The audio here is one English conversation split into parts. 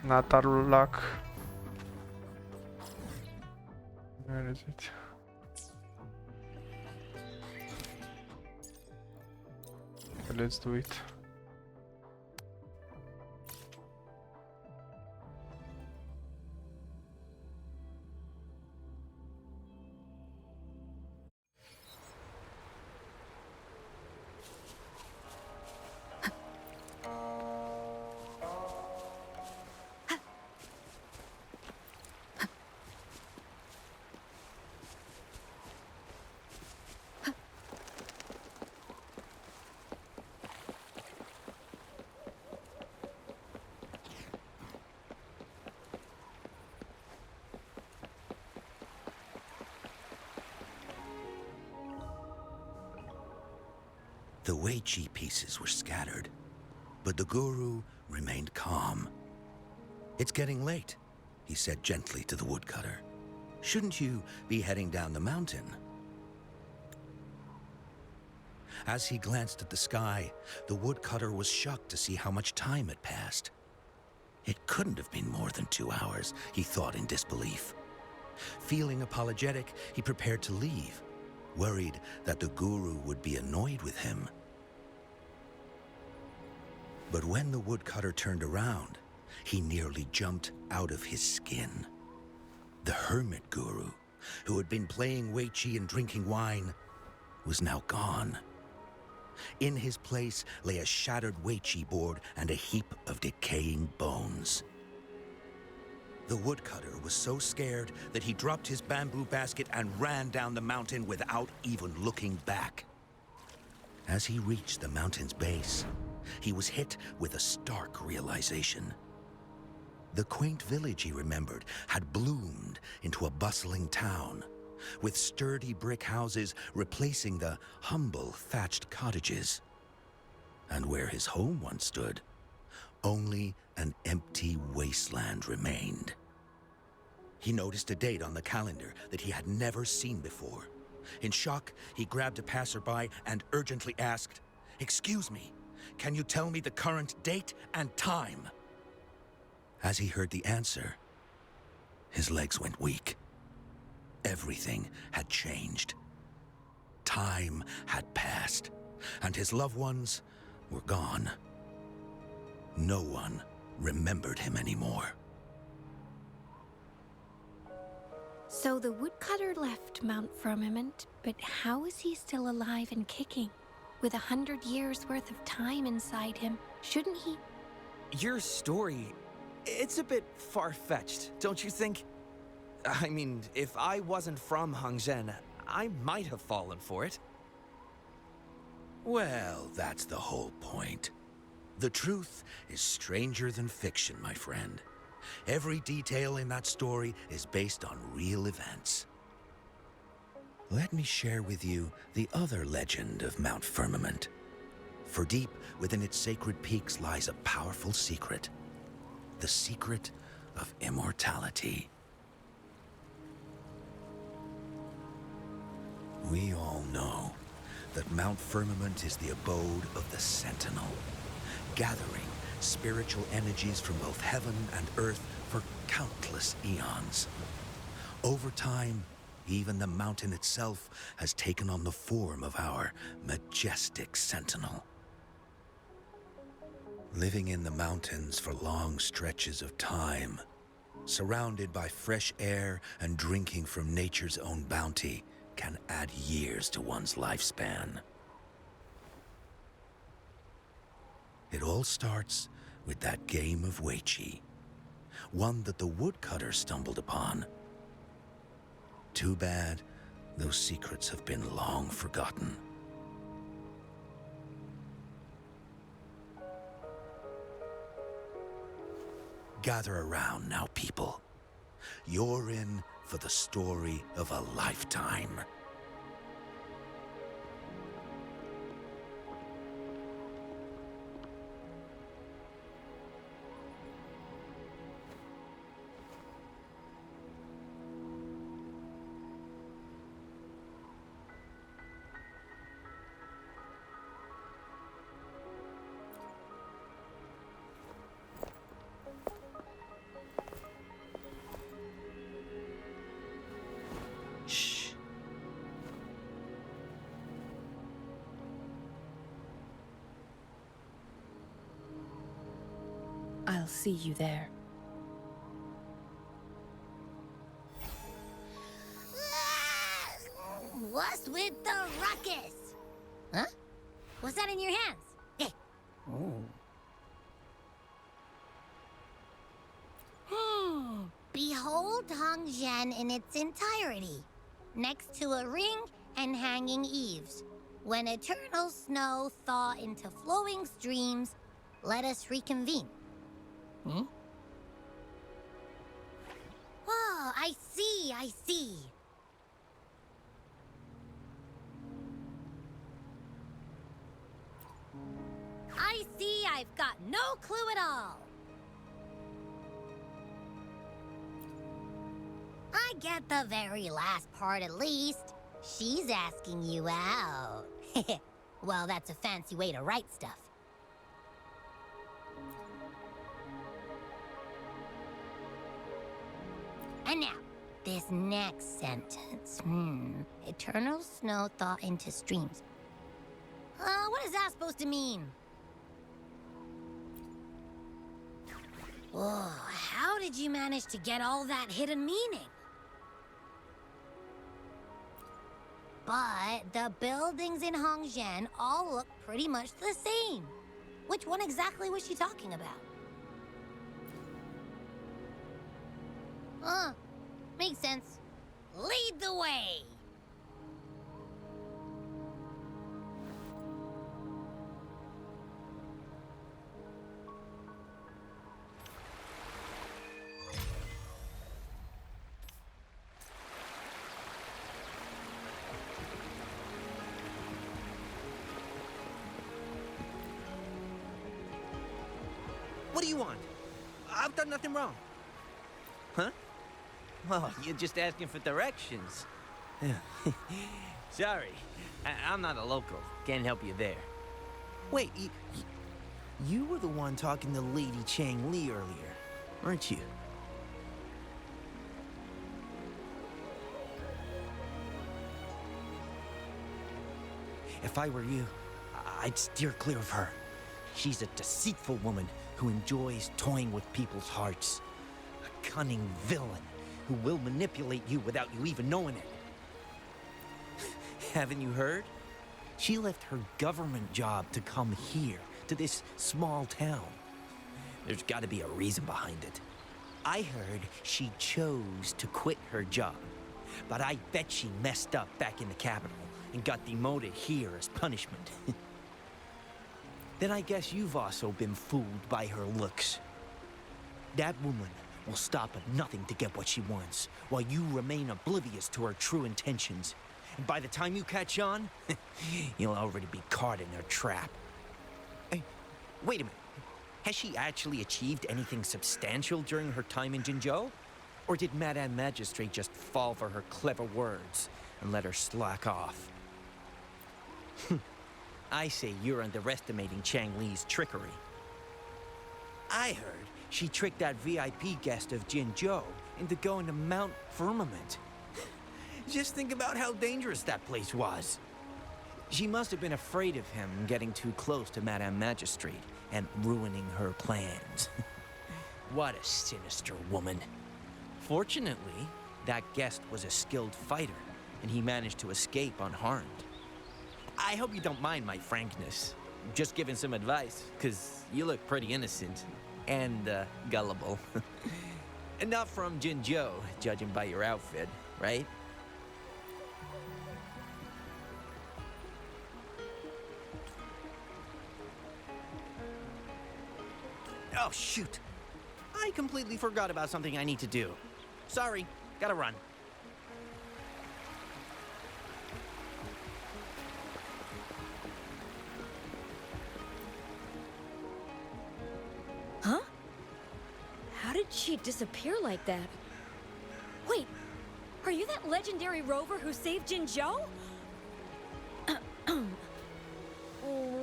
Not our luck. Where is it? Let's do it. The Weiqi pieces were scattered, but the guru remained calm. "It's getting late," he said gently to the woodcutter. "Shouldn't you be heading down the mountain?" As he glanced at the sky, the woodcutter was shocked to see how much time had passed. It couldn't have been more than 2 hours, he thought in disbelief. Feeling apologetic, he prepared to leave, worried that the guru would be annoyed with him. But when the woodcutter turned around, he nearly jumped out of his skin. The hermit guru, who had been playing Weiqi and drinking wine, was now gone. In his place lay a shattered Weiqi board and a heap of decaying bones. The woodcutter was so scared that he dropped his bamboo basket and ran down the mountain without even looking back. As he reached the mountain's base, he was hit with a stark realization. The quaint village he remembered had bloomed into a bustling town, with sturdy brick houses replacing the humble thatched cottages. And where his home once stood, only an empty wasteland remained. He noticed a date on the calendar that he had never seen before. In shock, he grabbed a passerby and urgently asked, "Excuse me, can you tell me the current date and time?" As he heard the answer, his legs went weak. Everything had changed. Time had passed, and his loved ones were gone. No one remembered him anymore. So the woodcutter left Mount Firmament, but how is he still alive and kicking? With 100 years worth of time inside him, shouldn't he? Your story, it's a bit far-fetched, don't you think? I mean, if I wasn't from Hongzhen, I might have fallen for it. Well, that's the whole point. The truth is stranger than fiction, my friend. Every detail in that story is based on real events. Let me share with you the other legend of Mount Firmament. For deep within its sacred peaks lies a powerful secret. The secret of immortality. We all know that Mount Firmament is the abode of the Sentinel, gathering spiritual energies from both heaven and earth for countless eons. Over time, even the mountain itself has taken on the form of our majestic sentinel. Living in the mountains for long stretches of time, surrounded by fresh air and drinking from nature's own bounty, can add years to one's lifespan. It all starts with that game of Weiqi, one that the woodcutter stumbled upon. Too bad those secrets have been long forgotten. Gather around now, people. You're in for the story of a lifetime. see you there. What's with the ruckus? Huh? What's that in your hands? Eh. Behold Hongzhen in its entirety, next to a ring and hanging eaves. When eternal snow thaw into flowing streams, let us reconvene. Oh, I see, I see. I see I've got no clue at all. I get the very last part at least. She's asking you out. Well, that's a fancy way to write stuff. And now, this next sentence. Eternal snow thaw into streams. What is that supposed to mean? Whoa, how did you manage to get all that hidden meaning? But the buildings in Hongzhen all look pretty much the same. Which one exactly was she talking about? Makes sense. Lead the way! What do you want? I've done nothing wrong. Huh? Well, you're just asking for directions. Sorry, I'm not a local. Can't help you there. Wait, you were the one talking to Lady Changli earlier, weren't you? If I were you, I'd steer clear of her. She's a deceitful woman who enjoys toying with people's hearts. A cunning villain who will manipulate you without you even knowing it. Haven't you heard? She left her government job to come here, to this small town. There's got to be a reason behind it. I heard she chose to quit her job, but I bet she messed up back in the capital and got demoted here as punishment. Then I guess you've also been fooled by her looks. That woman will stop at nothing to get what she wants, while you remain oblivious to her true intentions. And by the time you catch on, you'll already be caught in her trap. Hey, wait a minute. Has she actually achieved anything substantial during her time in Jinzhou? Or did Madame Magistrate just fall for her clever words and let her slack off? I say you're underestimating Changli's trickery. I heard she tricked that VIP guest of Jinzhou into going to Mount Firmament. Just think about how dangerous that place was. She must have been afraid of him getting too close to Madame Magistrate and ruining her plans. What a sinister woman. Fortunately, that guest was a skilled fighter, and he managed to escape unharmed. I hope you don't mind my frankness. Just giving some advice, because you look pretty innocent and gullible. And not from Jinzhou, judging by your outfit, right? Oh, shoot. I completely forgot about something I need to do. Sorry, gotta run. Huh? How did she disappear like that? Wait, are you that legendary rover who saved Jinzhou?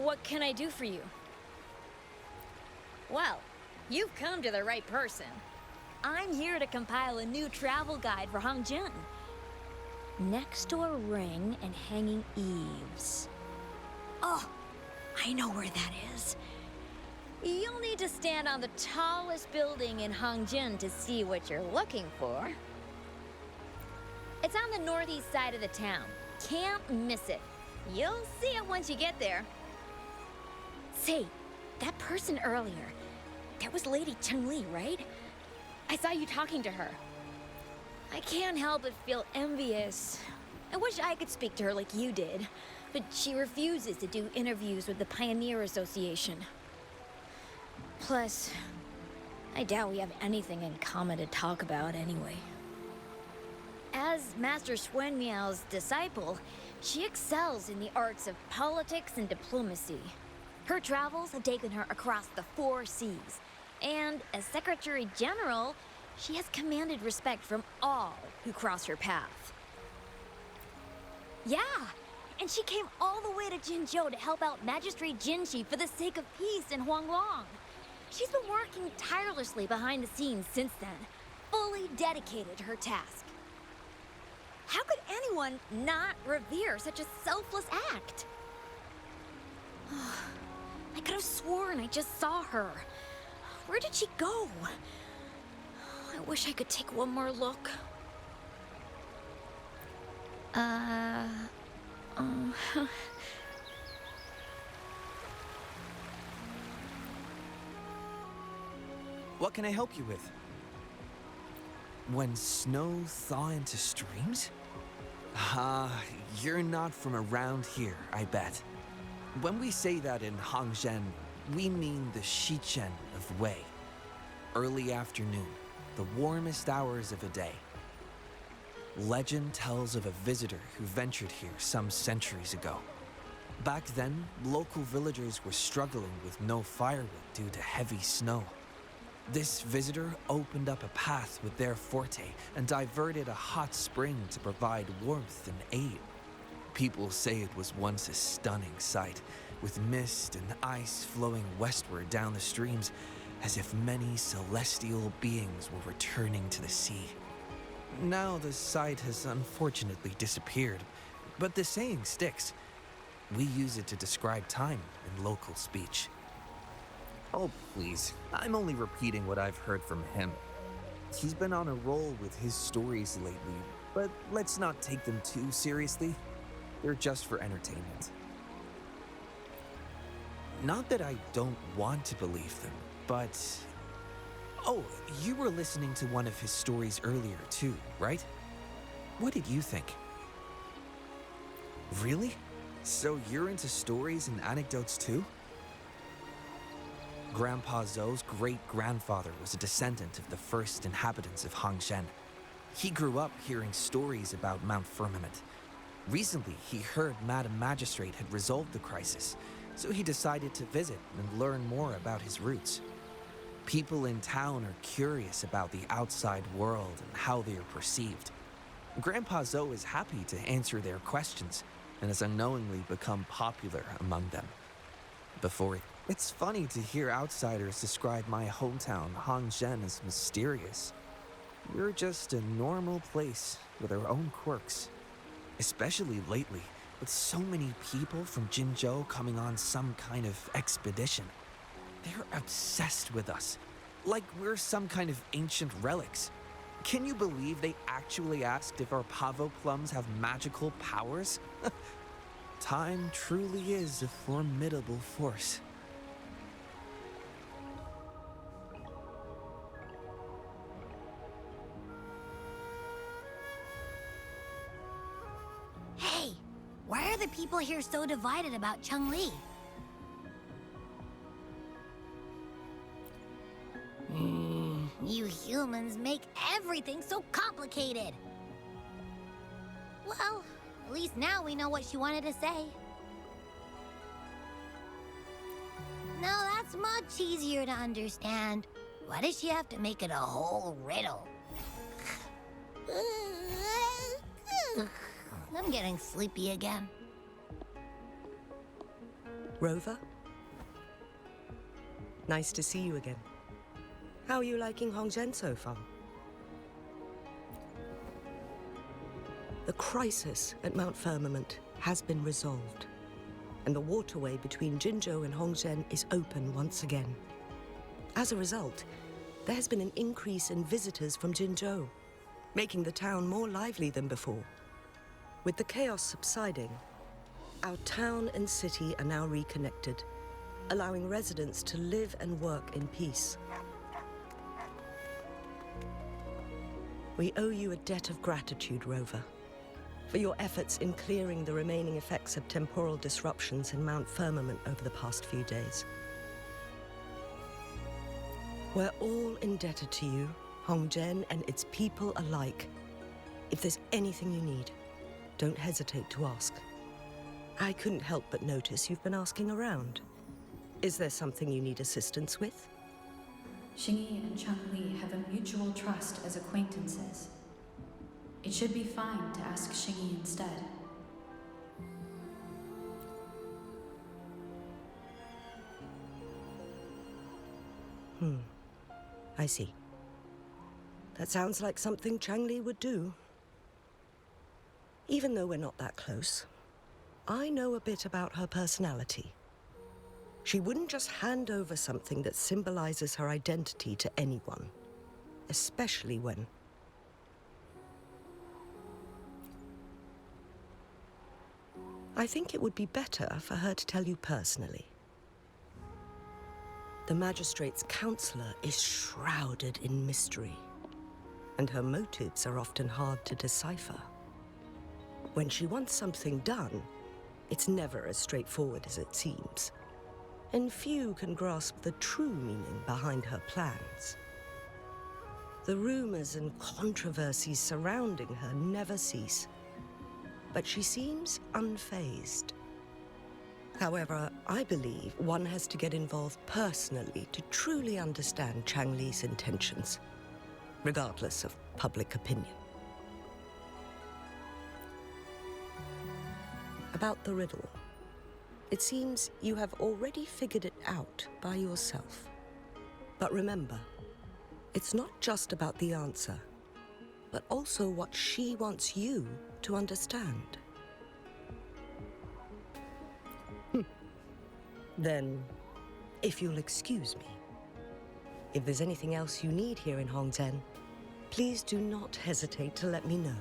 What can I do for you? Well, you've come to the right person. I'm here to compile a new travel guide for Hongzhen. Next to a ring and hanging eaves. Oh, I know where that is. You'll need to stand on the tallest building in Hangjin to see what you're looking for. It's on the northeast side of the town. Can't miss it. You'll see it once you get there. Say, that person earlier, that was Lady Changli, right? I saw you talking to her. I can't help but feel envious. I wish I could speak to her like you did, but she refuses to do interviews with the Pioneer Association. Plus, I doubt we have anything in common to talk about anyway. As Master Xuen Miao's disciple, she excels in the arts of politics and diplomacy. Her travels have taken her across the 4 seas, and as Secretary General, she has commanded respect from all who cross her path. Yeah, and she came all the way to Jinzhou to help out Magistrate Jinshi for the sake of peace in Huanglong. She's been working tirelessly behind the scenes since then, fully dedicated to her task. How could anyone not revere such a selfless act? I could have sworn I just saw her. Where did she go? I wish I could take one more look. What can I help you with? When snow thaw into streams? You're not from around here, I bet. When we say that in Hangzhen, we mean the Shichen of Wei. Early afternoon, the warmest hours of a day. Legend tells of a visitor who ventured here some centuries ago. Back then, local villagers were struggling with no firewood due to heavy snow. This visitor opened up a path with their forte and diverted a hot spring to provide warmth and aid. People say it was once a stunning sight, with mist and ice flowing westward down the streams, as if many celestial beings were returning to the sea. Now the sight has unfortunately disappeared, but the saying sticks. We use it to describe time in local speech. Oh, please. I'm only repeating what I've heard from him. He's been on a roll with his stories lately, but let's not take them too seriously. They're just for entertainment. Not that I don't want to believe them, but... Oh, you were listening to one of his stories earlier too, right? What did you think? Really? So you're into stories and anecdotes too? Grandpa Zhou's great-grandfather was a descendant of the first inhabitants of Hangzhen. He grew up hearing stories about Mount Firmament. Recently, he heard Madam Magistrate had resolved the crisis, so he decided to visit and learn more about his roots. People in town are curious about the outside world and how they are perceived. Grandpa Zhou is happy to answer their questions and has unknowingly become popular among them. It's funny to hear outsiders describe my hometown, Hangzhen, as mysterious. We're just a normal place with our own quirks. Especially lately, with so many people from Jinzhou coming on some kind of expedition. They're obsessed with us, like we're some kind of ancient relics. Can you believe they actually asked if our pavo plums have magical powers? Time truly is a formidable force. Hey, why are the people here so divided about Changli? You humans make everything so complicated. Well, at least now we know what she wanted to say. Now that's much easier to understand. Why does she have to make it a whole riddle? I'm getting sleepy again. Rover? Nice to see you again. How are you liking Hongzhen so far? The crisis at Mount Firmament has been resolved, and the waterway between Jinzhou and Hongzhen is open once again. As a result, there has been an increase in visitors from Jinzhou, making the town more lively than before. With the chaos subsiding, our town and city are now reconnected, allowing residents to live and work in peace. We owe you a debt of gratitude, Rover, for your efforts in clearing the remaining effects of temporal disruptions in Mount Firmament over the past few days. We're all indebted to you, Hongzhen and its people alike. If there's anything you need, don't hesitate to ask. I couldn't help but notice you've been asking around. Is there something you need assistance with? Xingyi and Changli have a mutual trust as acquaintances. It should be fine to ask Xingyi instead. I see. That sounds like something Changli would do. Even though we're not that close, I know a bit about her personality. She wouldn't just hand over something that symbolizes her identity to anyone, especially when... I think it would be better for her to tell you personally. The Magistrate's counselor is shrouded in mystery, and her motives are often hard to decipher. When she wants something done, it's never as straightforward as it seems, and few can grasp the true meaning behind her plans. The rumors and controversies surrounding her never cease, but she seems unfazed. However, I believe one has to get involved personally to truly understand Changli's intentions, regardless of public opinion. About the riddle, it seems you have already figured it out by yourself. But remember, it's not just about the answer, but also what she wants you to understand. Then, if you'll excuse me, if there's anything else you need here in Hongzhen, please do not hesitate to let me know.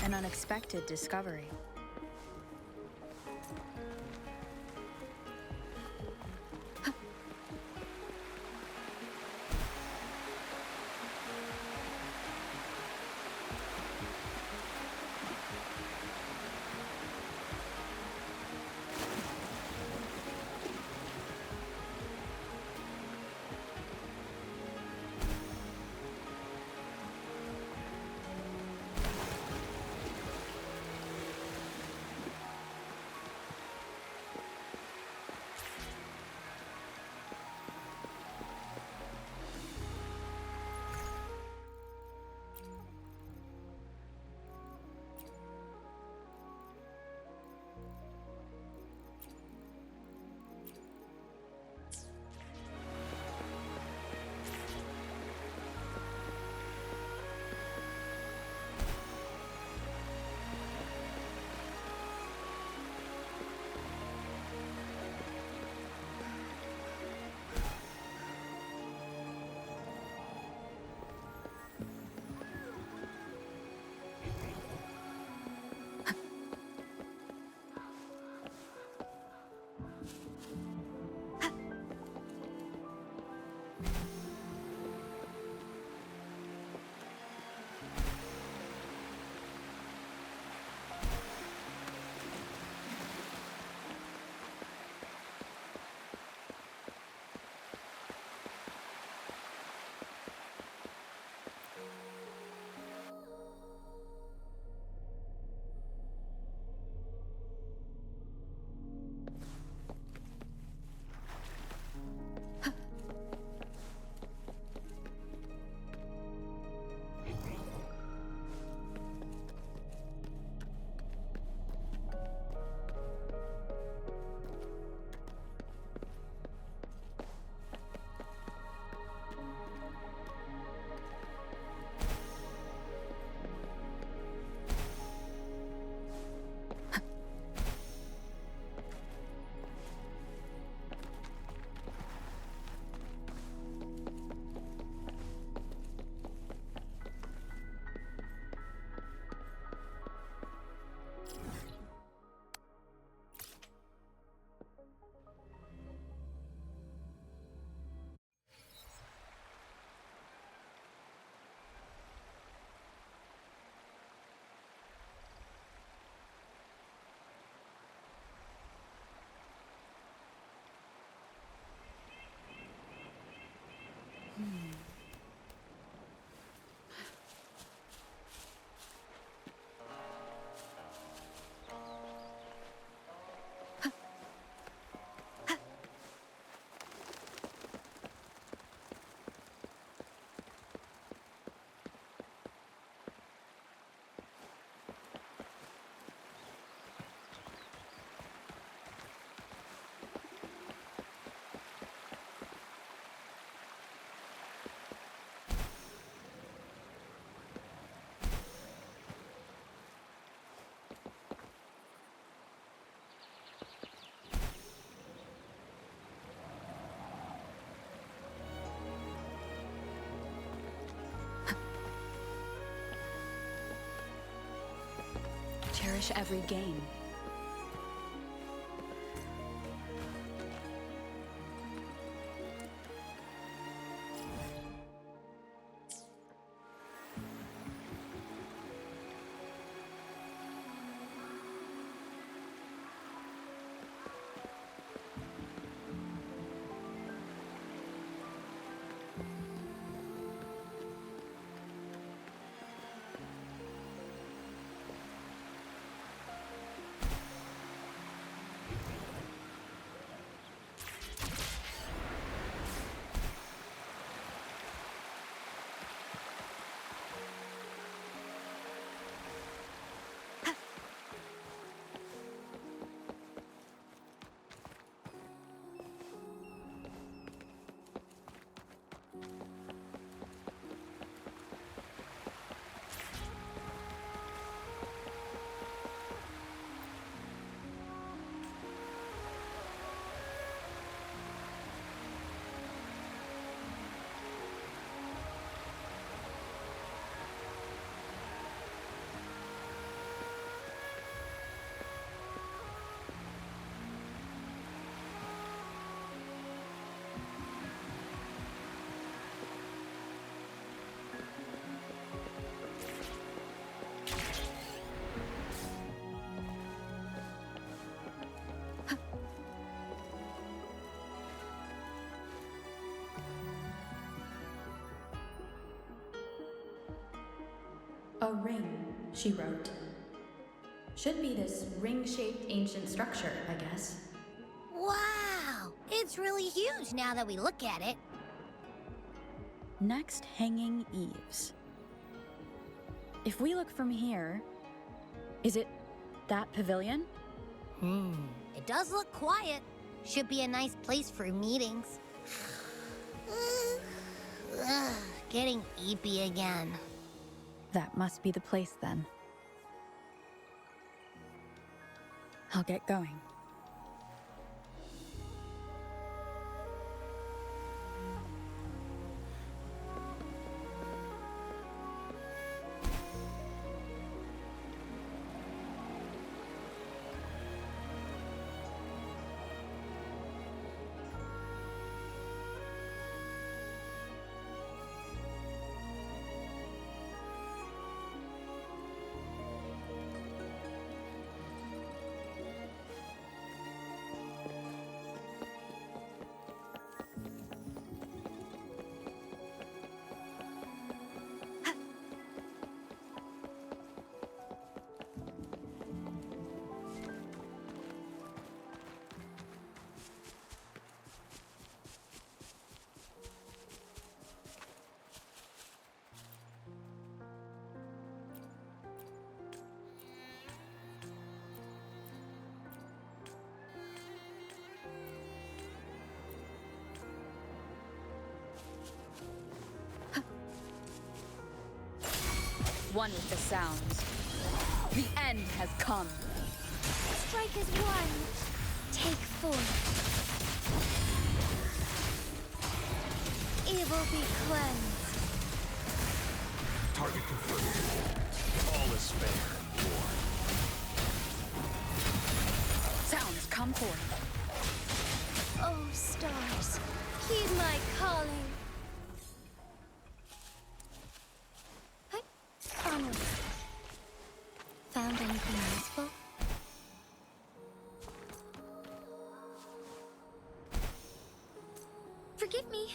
An unexpected discovery. cherish every gain. A ring, she wrote. Should be this ring-shaped ancient structure, I guess. Wow! It's really huge now that we look at it. Next, hanging eaves. If we look from here, is it that pavilion? It does look quiet. Should be a nice place for meetings. Getting eepy again. That must be the place then. I'll get going. One with the sounds. The end has come. Strike as one. Take four. Evil be cleansed. Target confirmed. All is fair in war. Sounds come forth. Oh, stars, heed my calling. Onward. Found anything useful? Forgive me.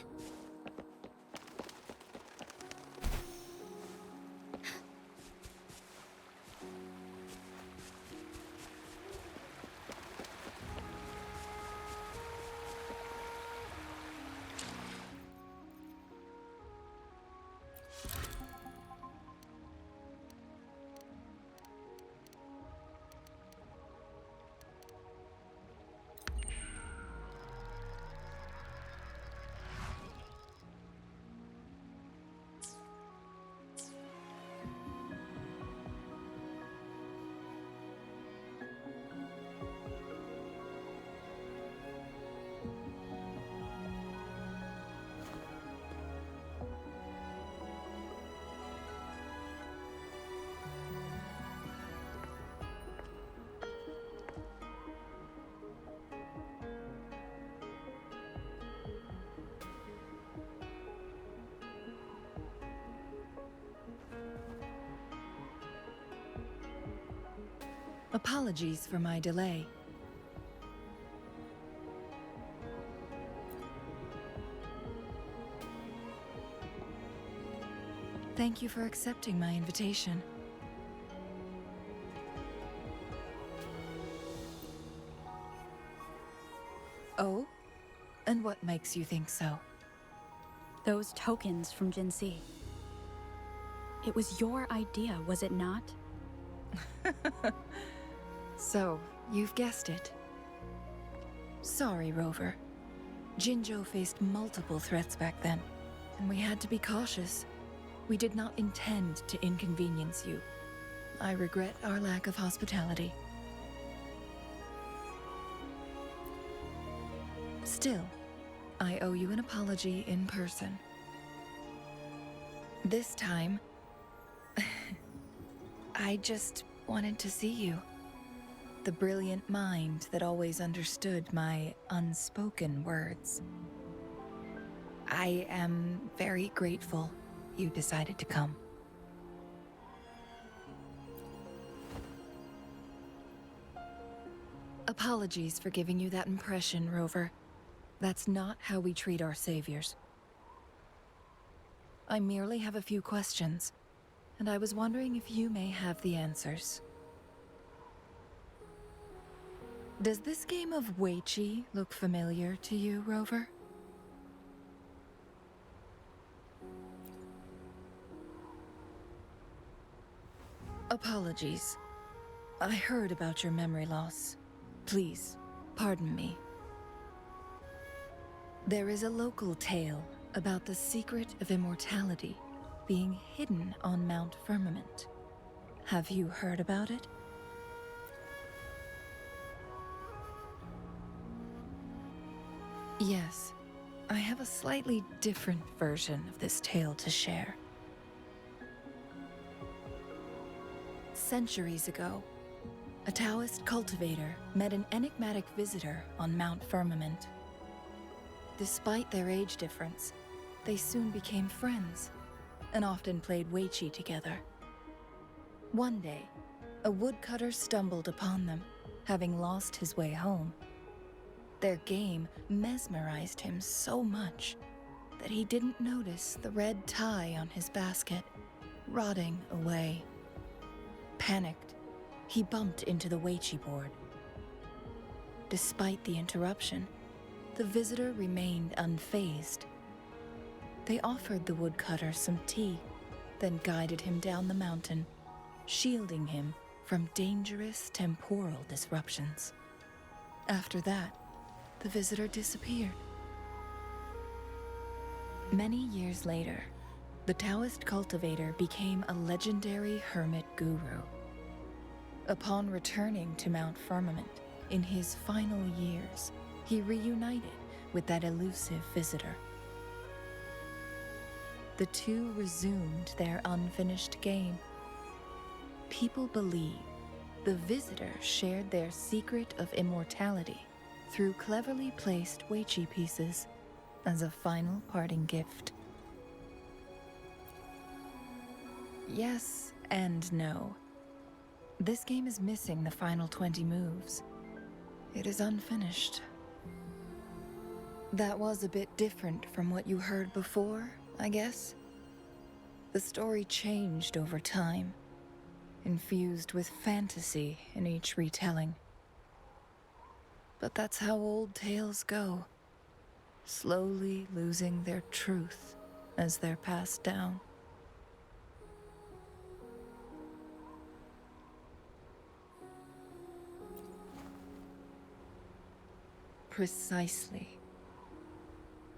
Apologies for my delay. Thank you for accepting my invitation. Oh? And what makes you think so? Those tokens from Jinxi. It was your idea, was it not? So, you've guessed it. Sorry, Rover. Jinzhou faced multiple threats back then, and we had to be cautious. We did not intend to inconvenience you. I regret our lack of hospitality. Still, I owe you an apology in person. This time, I just wanted to see you. The brilliant mind that always understood my unspoken words. I am very grateful you decided to come. Apologies for giving you that impression, Rover. That's not how we treat our saviors. I merely have a few questions, and I was wondering if you may have the answers. Does this game of Weiqi look familiar to you, Rover? Apologies. I heard about your memory loss. Please, pardon me. There is a local tale about the secret of immortality being hidden on Mount Firmament. Have you heard about it? Yes, I have a slightly different version of this tale to share. Centuries ago, a Taoist cultivator met an enigmatic visitor on Mount Firmament. Despite their age difference, they soon became friends and often played Weiqi together. One day, a woodcutter stumbled upon them, having lost his way home. Their game mesmerized him so much that he didn't notice the red tie on his basket, rotting away. Panicked, he bumped into the Weiqi board. Despite the interruption, the visitor remained unfazed. They offered the woodcutter some tea, then guided him down the mountain, shielding him from dangerous temporal disruptions. After that, the visitor disappeared. Many years later, the Taoist cultivator became a legendary hermit guru. Upon returning to Mount Firmament in his final years, he reunited with that elusive visitor. The two resumed their unfinished game. People believe the visitor shared their secret of immortality through cleverly placed Weiqi pieces as a final parting gift. Yes and no. This game is missing the final 20 moves. It is unfinished. That was a bit different from what you heard before, I guess. The story changed over time, infused with fantasy in each retelling. But that's how old tales go, slowly losing their truth as they're passed down. Precisely.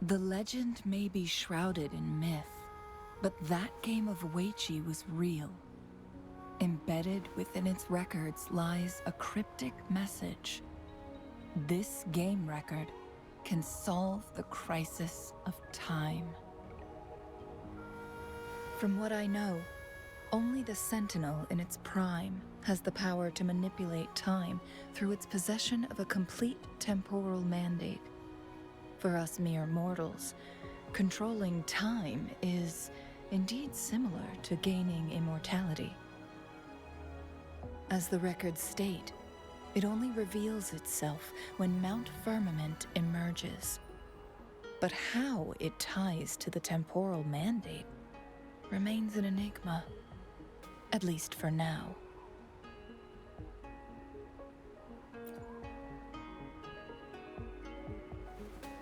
The legend may be shrouded in myth, but that game of Weiqi was real. Embedded within its records lies a cryptic message. This game record can solve the crisis of time. From what I know, only the Sentinel in its prime has the power to manipulate time through its possession of a complete temporal mandate. For us mere mortals, controlling time is indeed similar to gaining immortality. As the records state, it only reveals itself when Mount Firmament emerges. But how it ties to the temporal mandate remains an enigma, at least for now.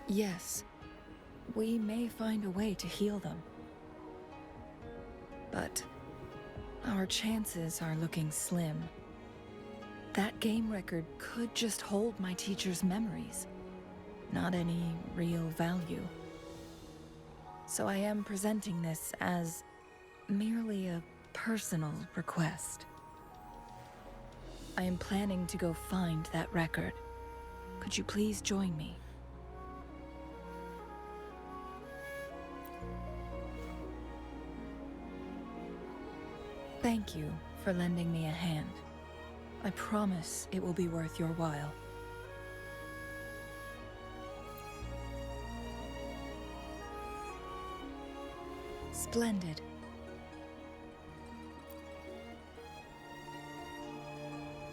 Yes, we may find a way to heal them. But our chances are looking slim. That game record could just hold my teacher's memories, not any real value. So I am presenting this as merely a personal request. I am planning to go find that record. Could you please join me? Thank you for lending me a hand. I promise it will be worth your while. Splendid.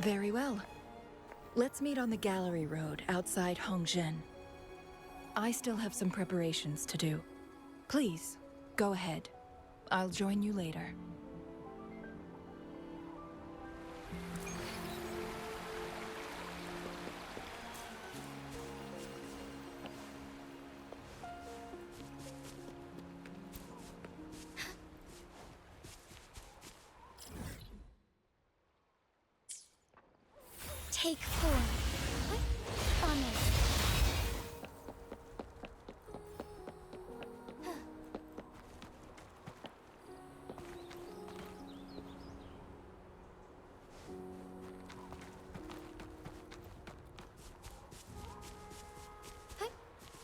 Very well. Let's meet on the gallery road outside Hongzhen. I still have some preparations to do. Please, go ahead. I'll join you later. Take 4. What? Honor.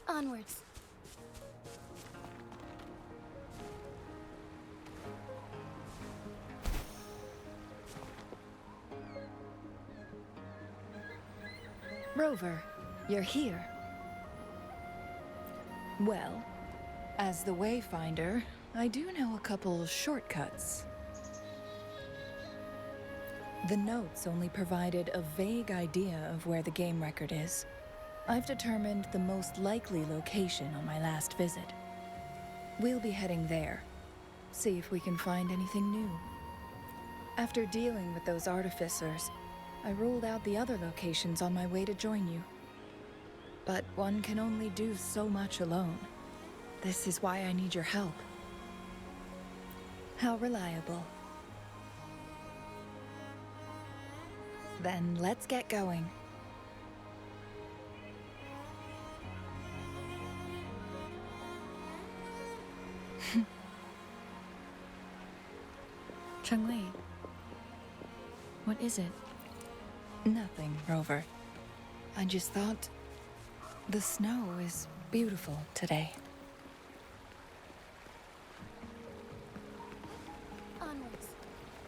Onwards. Rover, you're here. Well, as the Wayfinder, I do know a couple shortcuts. The notes only provided a vague idea of where the game record is. I've determined the most likely location on my last visit. We'll be heading there. See if we can find anything new. After dealing with those artificers, I ruled out the other locations on my way to join you. But one can only do so much alone. This is why I need your help. How reliable. Then let's get going. Changli, what is it? Nothing, Rover. I just thought the snow is beautiful today. Onwards.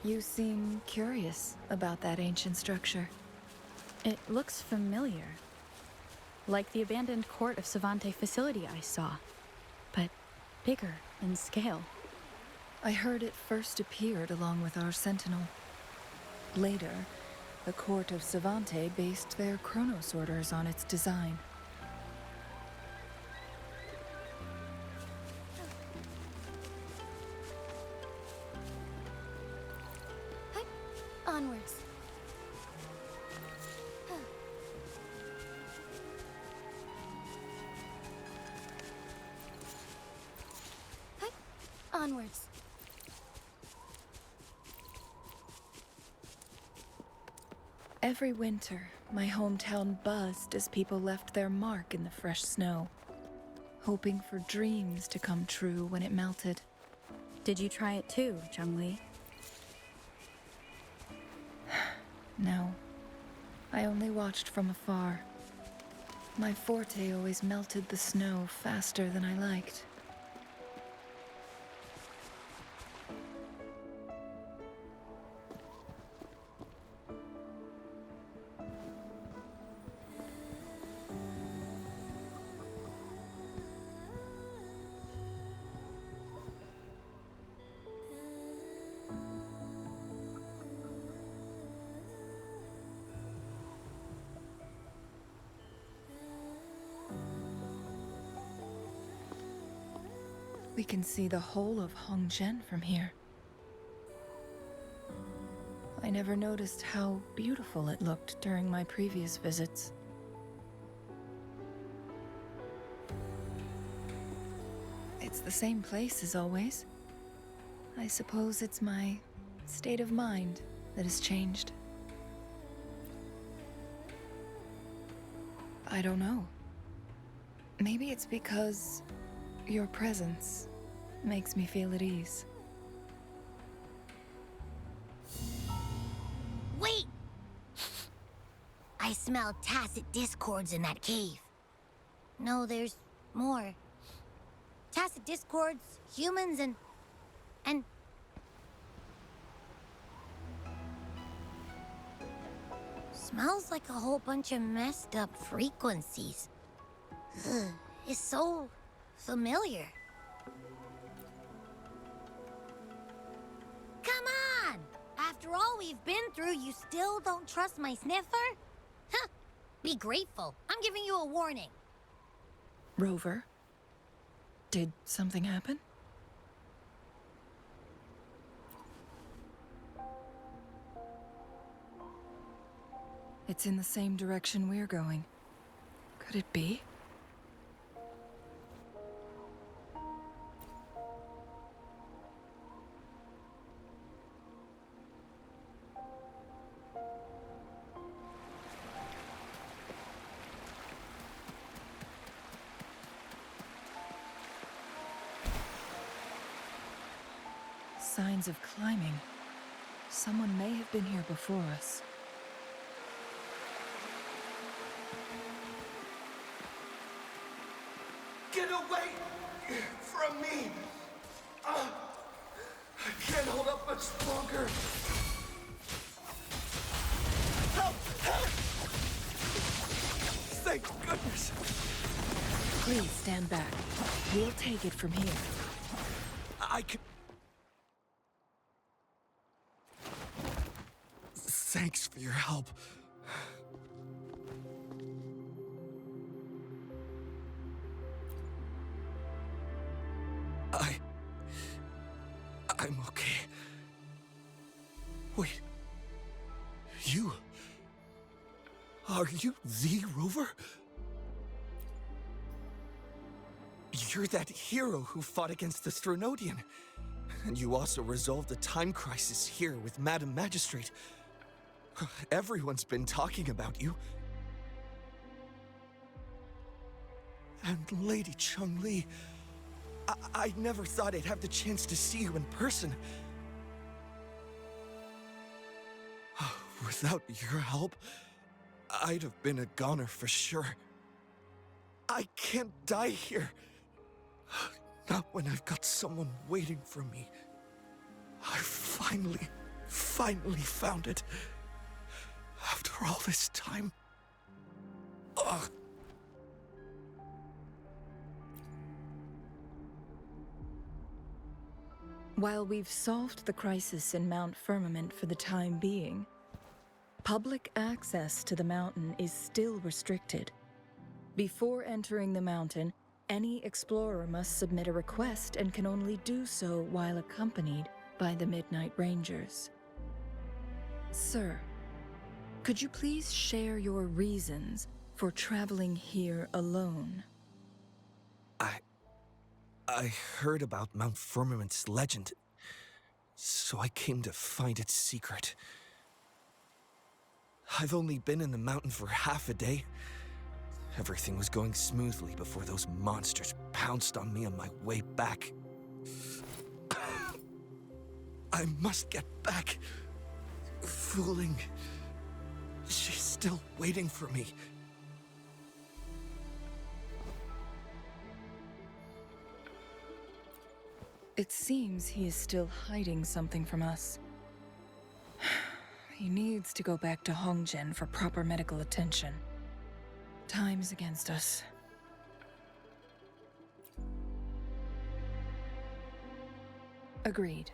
You seem curious about that ancient structure. It looks familiar. Like the abandoned court of Savante facility I saw, but bigger in scale. I heard it first appeared along with our sentinel. Later, the court of Savante based their Chronos orders on its design. Onwards. Onwards. Every winter, my hometown buzzed as people left their mark in the fresh snow, hoping for dreams to come true when it melted. Did you try it too, Changli? No, I only watched from afar. My forte always melted the snow faster than I liked. We can see the whole of Hongzhen from here. I never noticed how beautiful it looked during my previous visits. It's the same place as always. I suppose it's my state of mind that has changed. I don't know. Maybe it's because your presence makes me feel at ease. Wait! I smell tacit discords in that cave. No, there's more. Tacit discords, humans, and... Smells like a whole bunch of messed up frequencies. Ugh, it's so familiar. Come on! After all we've been through, you still don't trust my sniffer? Huh! Be grateful. I'm giving you a warning. Rover, did something happen? It's in the same direction we're going. Could it be? Signs of climbing. Someone may have been here before us. Get away from me! I can't hold up much longer. Help! Help! Thank goodness. Please stand back. We'll take it from here. I can... Thanks for your help. I'm okay. Wait. You... Are you the Rover? You're that hero who fought against the Stronodian. And you also resolved the time crisis here with Madam Magistrate. Everyone's been talking about you. And Lady Changli... I never thought I'd have the chance to see you in person. Without your help, I'd have been a goner for sure. I can't die here. Not when I've got someone waiting for me. I finally found it. After all this time. Ugh. While we've solved the crisis in Mount Firmament for the time being, public access to the mountain is still restricted. Before entering the mountain, any explorer must submit a request and can only do so while accompanied by the Midnight Rangers. Sir, could you please share your reasons for traveling here alone? I heard about Mount Firmament's legend, so I came to find its secret. I've only been in the mountain for half a day. Everything was going smoothly before those monsters pounced on me on my way back. I must get back. Fooling. She's still waiting for me. It seems he is still hiding something from us. He needs to go back to Hongzhen for proper medical attention. Time's against us. Agreed.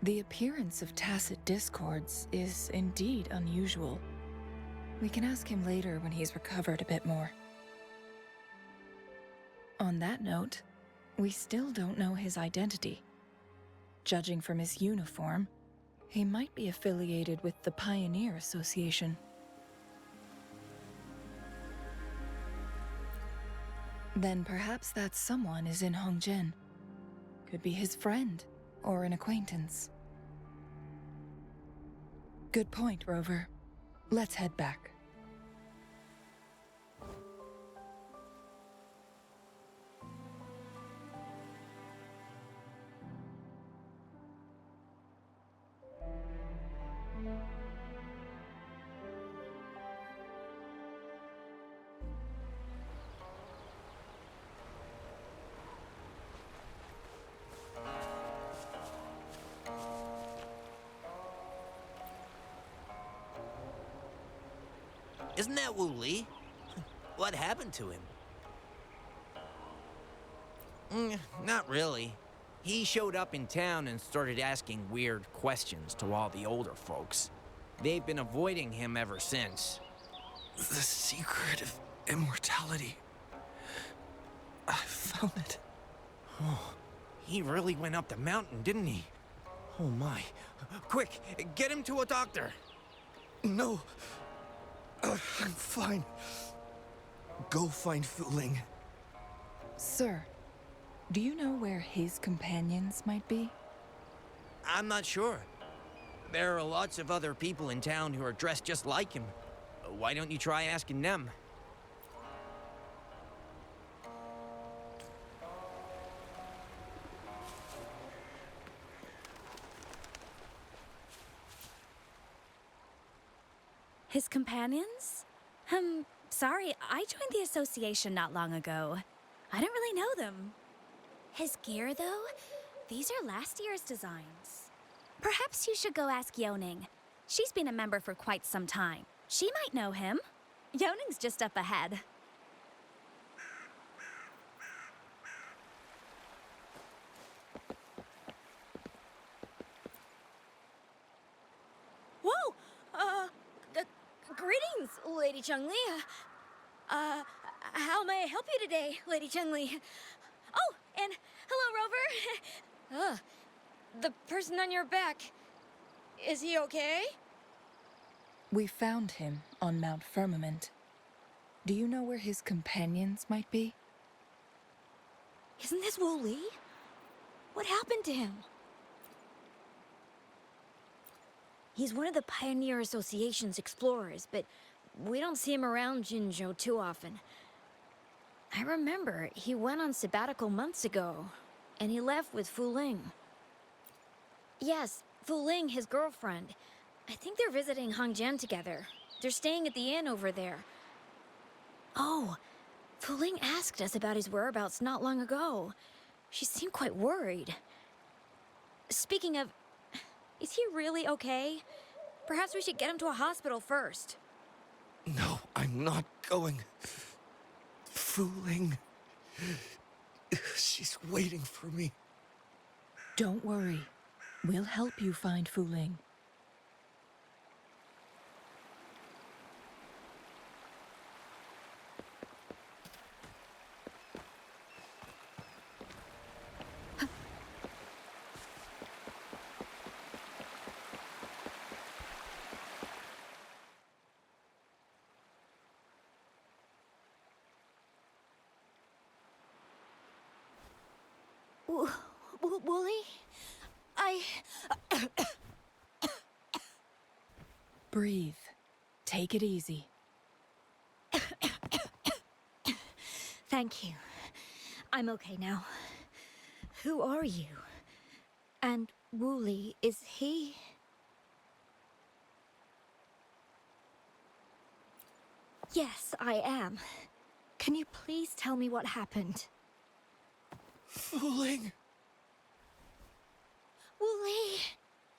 The appearance of tacit discords is indeed unusual. We can ask him later when he's recovered a bit more. On that note, We still don't know his identity. Judging from his uniform, he might be affiliated with the Pioneer Association. Then perhaps that someone is in Hongjian. Could be his friend, or an acquaintance. Good point, Rover. Let's head back. Isn't that Wu Li? What happened to him? Not really. He showed up in town and started asking weird questions to all the older folks. They've been avoiding him ever since. The secret of immortality. I found it. Oh, he really went up the mountain, didn't he? Oh my. Quick, get him to a doctor. No. I'm fine. Go find Fu Ling. Sir, do you know where his companions might be? I'm not sure. There are lots of other people in town who are dressed just like him. Why don't you try asking them? His companions? Sorry, I joined the association not long ago. I don't really know them. His gear, though? These are last year's designs. Perhaps you should go ask Yoning. She's been a member for quite some time. She might know him. Yoning's just up ahead. Whoa! Greetings, Lady Changli. How may I help you today, Lady Changli? Oh, and hello, Rover. The person on your back. Is he okay? We found him on Mount Firmament. Do you know where his companions might be? Isn't this Wu Li? What happened to him? He's one of the Pioneer Association's explorers, but we don't see him around Jinzhou too often. I remember he went on sabbatical months ago, and he left with Fu Ling. Yes, Fu Ling, his girlfriend. I think they're visiting Hongjian together. They're staying at the inn over there. Oh, Fu Ling asked us about his whereabouts not long ago. She seemed quite worried. Speaking of, is he really okay? Perhaps we should get him to a hospital first. No, I'm not going. Fu Ling. She's waiting for me. Don't worry. We'll help you find Fu Ling. Wooly? Breathe. Take it easy. Thank you. I'm okay now. Who are you? And Wooly, is he? Yes, I am. Can you please tell me what happened? Fu Ling. Wooly,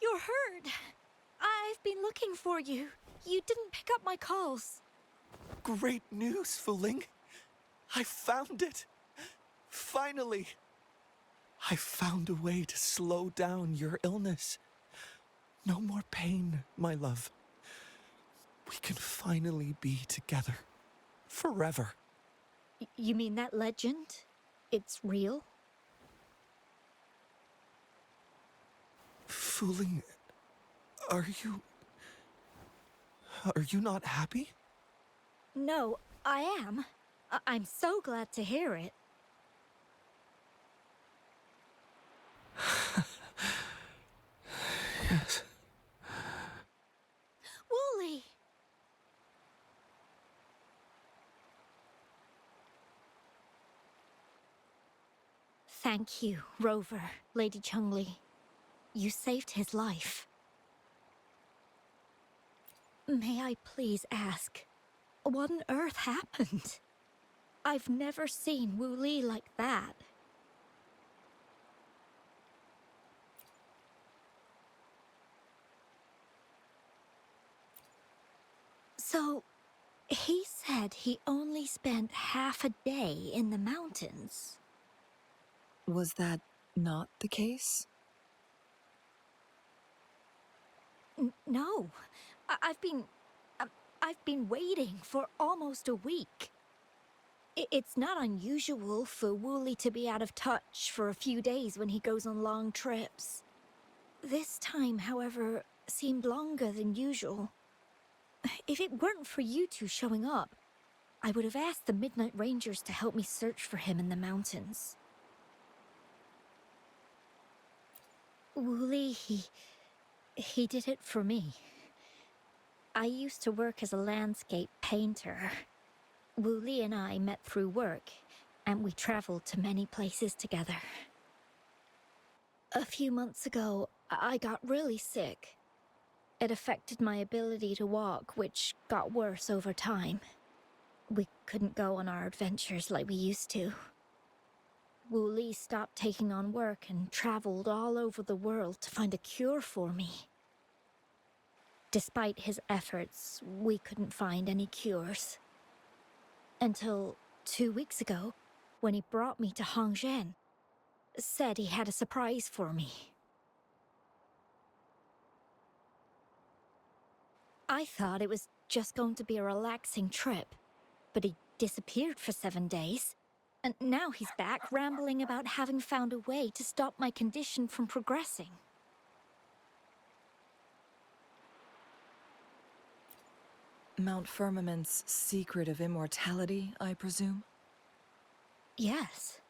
you're hurt. I've been looking for you. You didn't pick up my calls. Great news, Fu Ling. I found it. Finally. I found a way to slow down your illness. No more pain, my love. We can finally be together. Forever. You mean that legend? It's real? Fuling, are you... Are you not happy? No, I am. I'm so glad to hear it. Yes. Wooly! Thank you, Rover, Lady Changli. You saved his life. May I please ask, what on earth happened? I've never seen Wu Li like that. So, he said he only spent half a day in the mountains. Was that not the case? No, I've been... I've been waiting for almost a week. It's not unusual for Wooly to be out of touch for a few days when he goes on long trips. This time, however, seemed longer than usual. If it weren't for you two showing up, I would have asked the Midnight Rangers to help me search for him in the mountains. Wooly, he did it for me. I used to work as a landscape painter. Wooly and I met through work, and we traveled to many places together. A few months ago, I got really sick. It affected my ability to walk, which got worse over time. We couldn't go on our adventures like we used to. Wooly stopped taking on work and traveled all over the world to find a cure for me. Despite his efforts, we couldn't find any cures. Until 2 weeks ago, when he brought me to Hongzhen, said he had a surprise for me. I thought it was just going to be a relaxing trip, but he disappeared for 7 days, and now he's back rambling about having found a way to stop my condition from progressing. Mount Firmament's secret of immortality, I presume? Yes.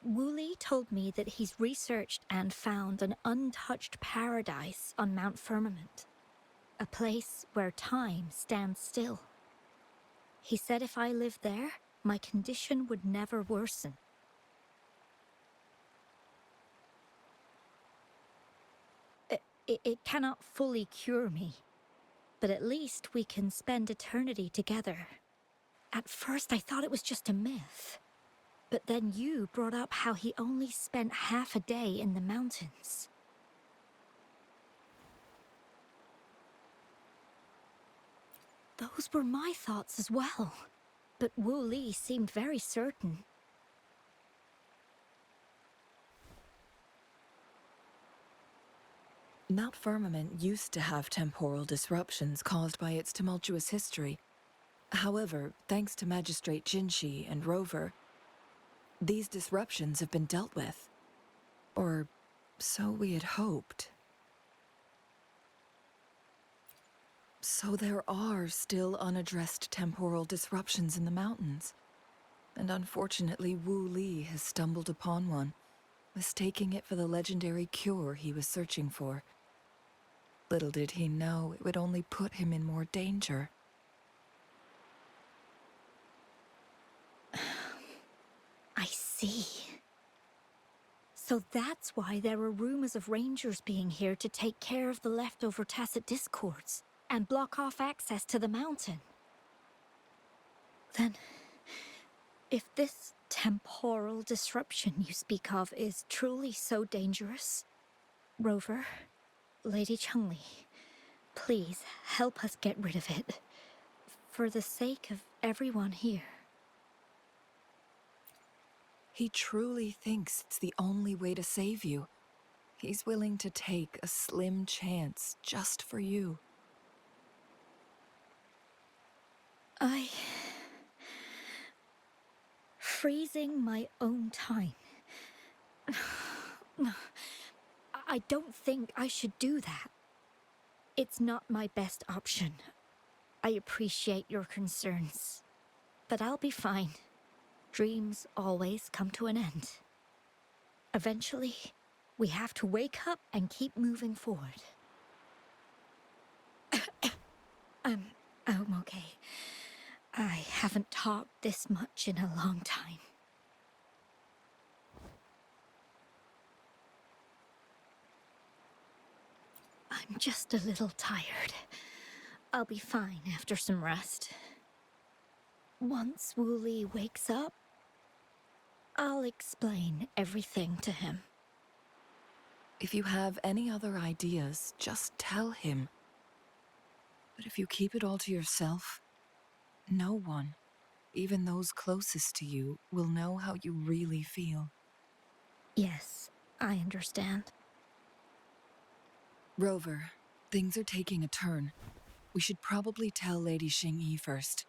Wooly told me that he's researched and found an untouched paradise on Mount Firmament. A place where time stands still. He said if I lived there, my condition would never worsen. It cannot fully cure me, but at least we can spend eternity together. At first I thought it was just a myth, but then you brought up how he only spent half a day in the mountains. Those were my thoughts as well, but Wu Li seemed very certain. Mount Firmament used to have temporal disruptions caused by its tumultuous history. However, thanks to Magistrate Jinshi and Rover, these disruptions have been dealt with. Or so we had hoped. So there are still unaddressed temporal disruptions in the mountains. And unfortunately, Wu Li has stumbled upon one, mistaking it for the legendary cure he was searching for. Little did he know it would only put him in more danger. I see. So that's why there are rumors of rangers being here to take care of the leftover tacit discords and block off access to the mountain. Then, if this temporal disruption you speak of is truly so dangerous, Rover, Lady Changli, please help us get rid of it, for the sake of everyone here. He truly thinks it's the only way to save you. He's willing to take a slim chance just for you. Freezing my own time. I don't think I should do that. It's not my best option. I appreciate your concerns, but I'll be fine. Dreams always come to an end. Eventually, we have to wake up and keep moving forward. I'm okay. I haven't talked this much in a long time. I'm just a little tired. I'll be fine after some rest. Once Wooly wakes up, I'll explain everything to him. If you have any other ideas, just tell him. But if you keep it all to yourself, no one, even those closest to you, will know how you really feel. Yes, I understand. Rover, things are taking a turn. We should probably tell Lady Xingyi first.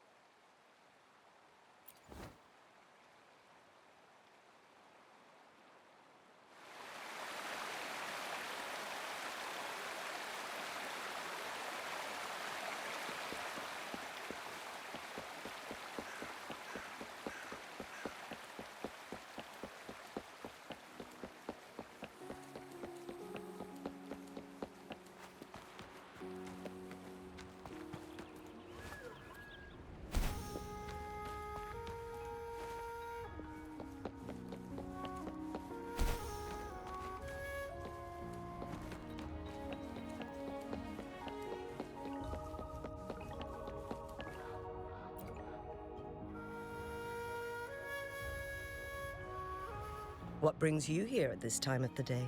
What brings you here at this time of the day?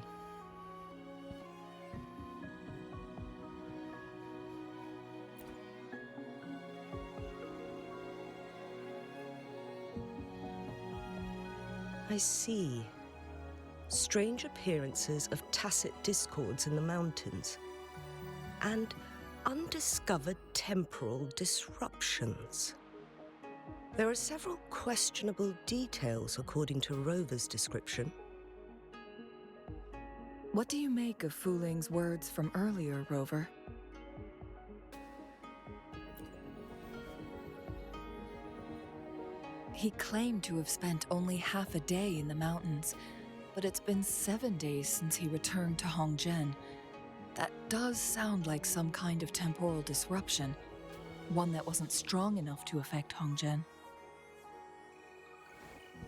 I see. Strange appearances of tacit discords in the mountains, and undiscovered temporal disruptions. There are several questionable details according to Rover's description. What do you make of Fuling's words from earlier, Rover? He claimed to have spent only half a day in the mountains, but it's been 7 days since he returned to Hongzhen. That does sound like some kind of temporal disruption, one that wasn't strong enough to affect Hongzhen.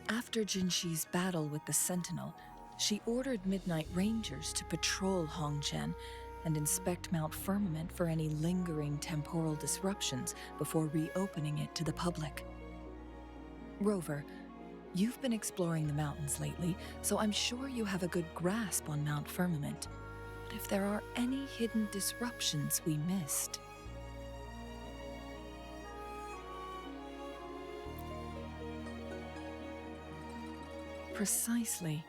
After Jinxi's battle with the Sentinel, she ordered Midnight Rangers to patrol Hongzhen and inspect Mount Firmament for any lingering temporal disruptions before reopening it to the public. Rover, you've been exploring the mountains lately, so I'm sure you have a good grasp on Mount Firmament. But if there are any hidden disruptions we missed... Precisely.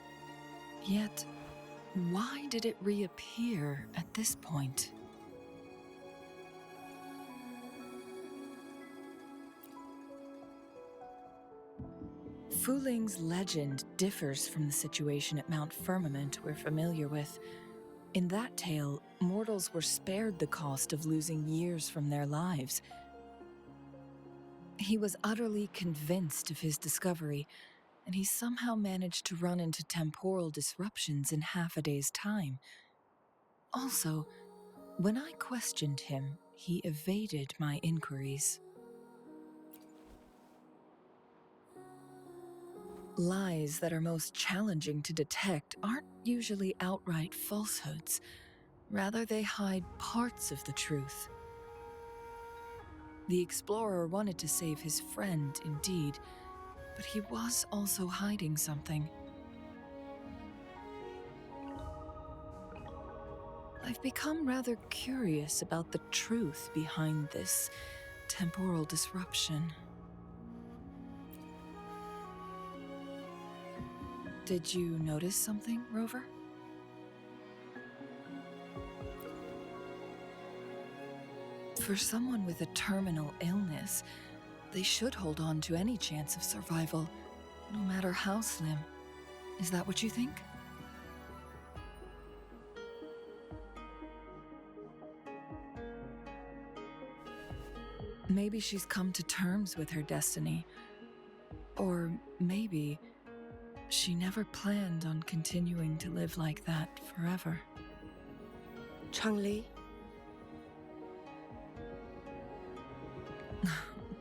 Yet, why did it reappear at this point? Fuling's legend differs from the situation at Mount Firmament we're familiar with. In that tale, mortals were spared the cost of losing years from their lives. He was utterly convinced of his discovery, and he somehow managed to run into temporal disruptions in half a day's time. Also, when I questioned him, he evaded my inquiries. Lies that are most challenging to detect aren't usually outright falsehoods. Rather, they hide parts of the truth. The explorer wanted to save his friend, indeed, but he was also hiding something. I've become rather curious about the truth behind this temporal disruption. Did you notice something, Rover? For someone with a terminal illness, they should hold on to any chance of survival, no matter how slim. Is that what you think? Maybe she's come to terms with her destiny. Or maybe she never planned on continuing to live like that forever. Changli?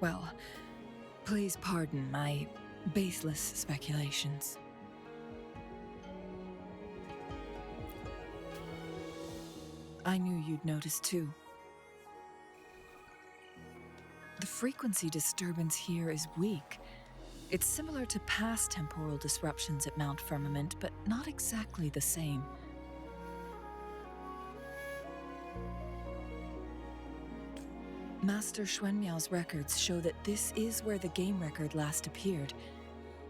Well, please pardon my baseless speculations. I knew you'd notice too. The frequency disturbance here is weak. It's similar to past temporal disruptions at Mount Firmament, but not exactly the same. Master Xuanmiao's records show that this is where the game record last appeared.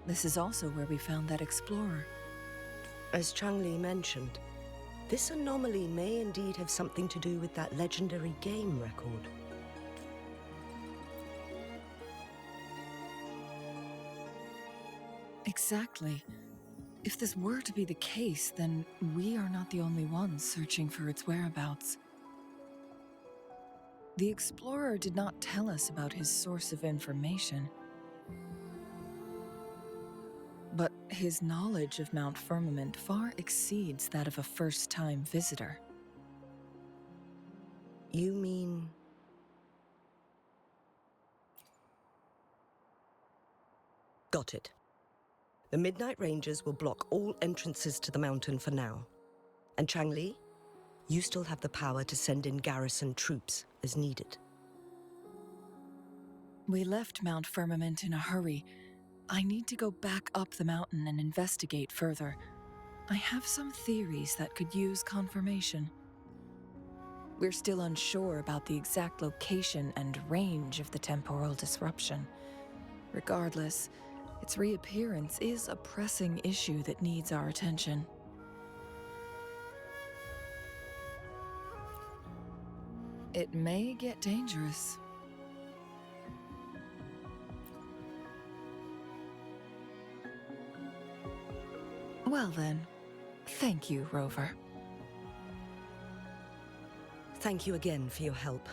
This is also where we found that explorer. As Changli mentioned, this anomaly may indeed have something to do with that legendary game record. Exactly. If this were to be the case, then we are not the only ones searching for its whereabouts. The explorer did not tell us about his source of information. But his knowledge of Mount Firmament far exceeds that of a first-time visitor. You mean... Got it. The Midnight Rangers will block all entrances to the mountain for now. And Changli, you still have the power to send in garrison troops as needed. We left Mount Firmament in a hurry. I need to go back up the mountain and investigate further. I have some theories that could use confirmation. We're still unsure about the exact location and range of the temporal disruption. Regardless, its reappearance is a pressing issue that needs our attention. It may get dangerous. Well then, thank you, Rover. Thank you again for your help.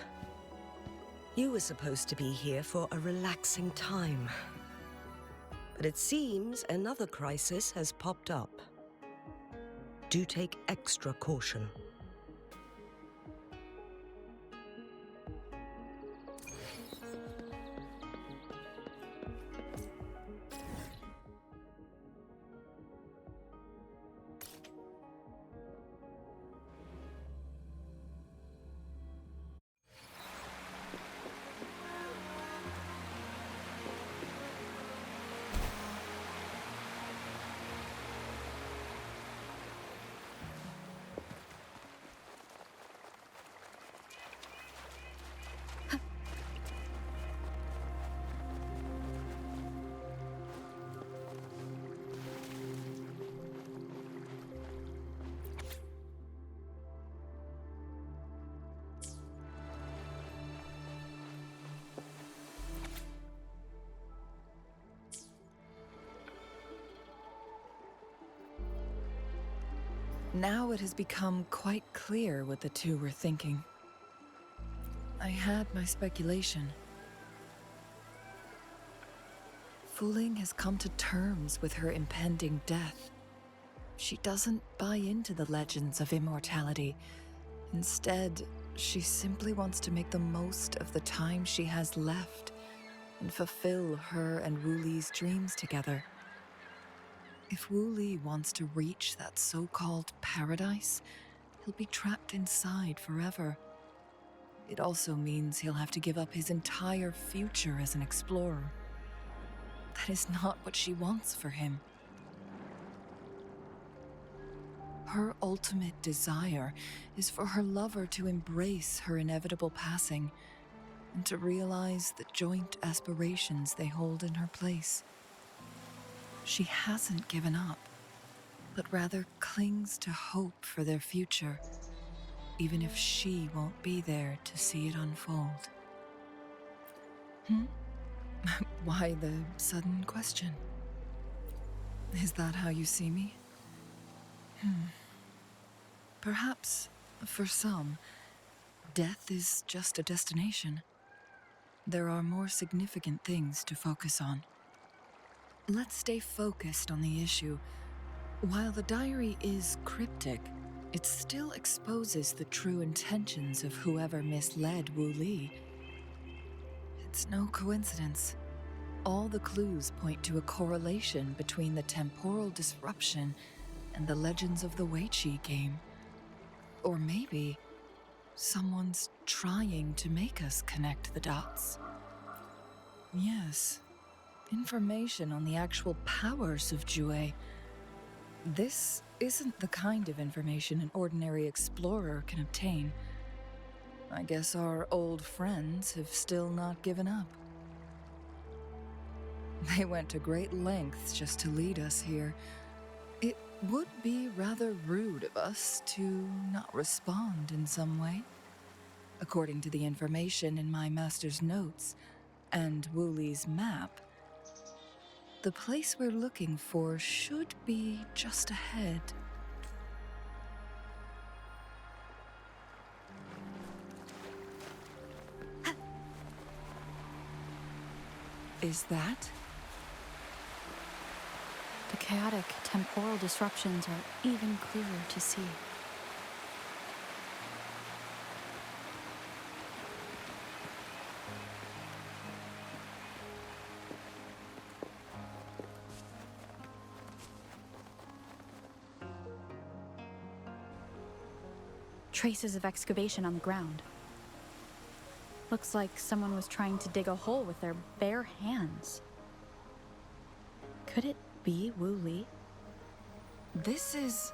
You were supposed to be here for a relaxing time. But it seems another crisis has popped up. Do take extra caution. Now it has become quite clear what the two were thinking. I had my speculation. Fu Ling has come to terms with her impending death. She doesn't buy into the legends of immortality. Instead, she simply wants to make the most of the time she has left and fulfill her and Wu Li's dreams together. If Wu Li wants to reach that so-called paradise, he'll be trapped inside forever. It also means he'll have to give up his entire future as an explorer. That is not what she wants for him. Her ultimate desire is for her lover to embrace her inevitable passing and to realize the joint aspirations they hold in her place. She hasn't given up, but rather clings to hope for their future, even if she won't be there to see it unfold. Why the sudden question? Is that how you see me? Perhaps, for some, death is just a destination. There are more significant things to focus on. Let's stay focused on the issue. While the diary is cryptic, it still exposes the true intentions of whoever misled Wu Li. It's no coincidence. All the clues point to a correlation between the temporal disruption and the legends of the Weiqi game. Or maybe someone's trying to make us connect the dots. Yes, information on the actual powers of Jue. This isn't the kind of information an ordinary explorer can obtain. I guess our old friends have still not given up. They went to great lengths just to lead us here. It would be rather rude of us to not respond in some way. According to the information in my master's notes and Wu Li's map, the place we're looking for should be just ahead. Is that? The chaotic temporal disruptions are even clearer to see. Traces of excavation on the ground. Looks like someone was trying to dig a hole with their bare hands. Could it be Wu Li? This is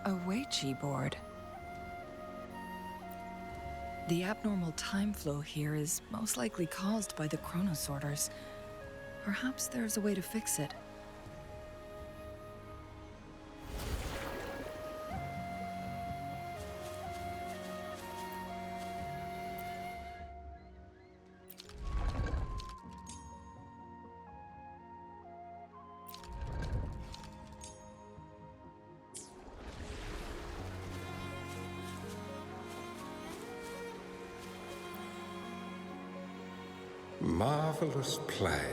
a Weiqi board. The abnormal time flow here is most likely caused by the chronosorters. Perhaps there's a way to fix it. Marvelous play.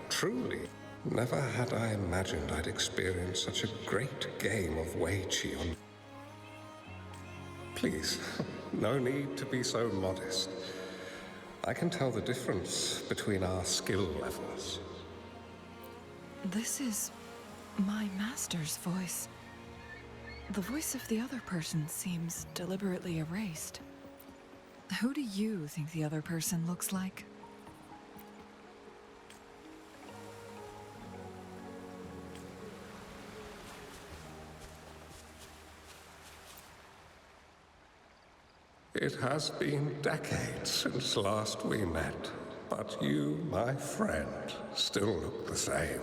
Truly. Never had I imagined I'd experience such a great game of Weiqi on... Please, no need to be so modest. I can tell the difference between our skill levels. This is my master's voice. The voice of the other person seems deliberately erased. Who do you think the other person looks like? It has been decades since last we met, but you, my friend, still look the same.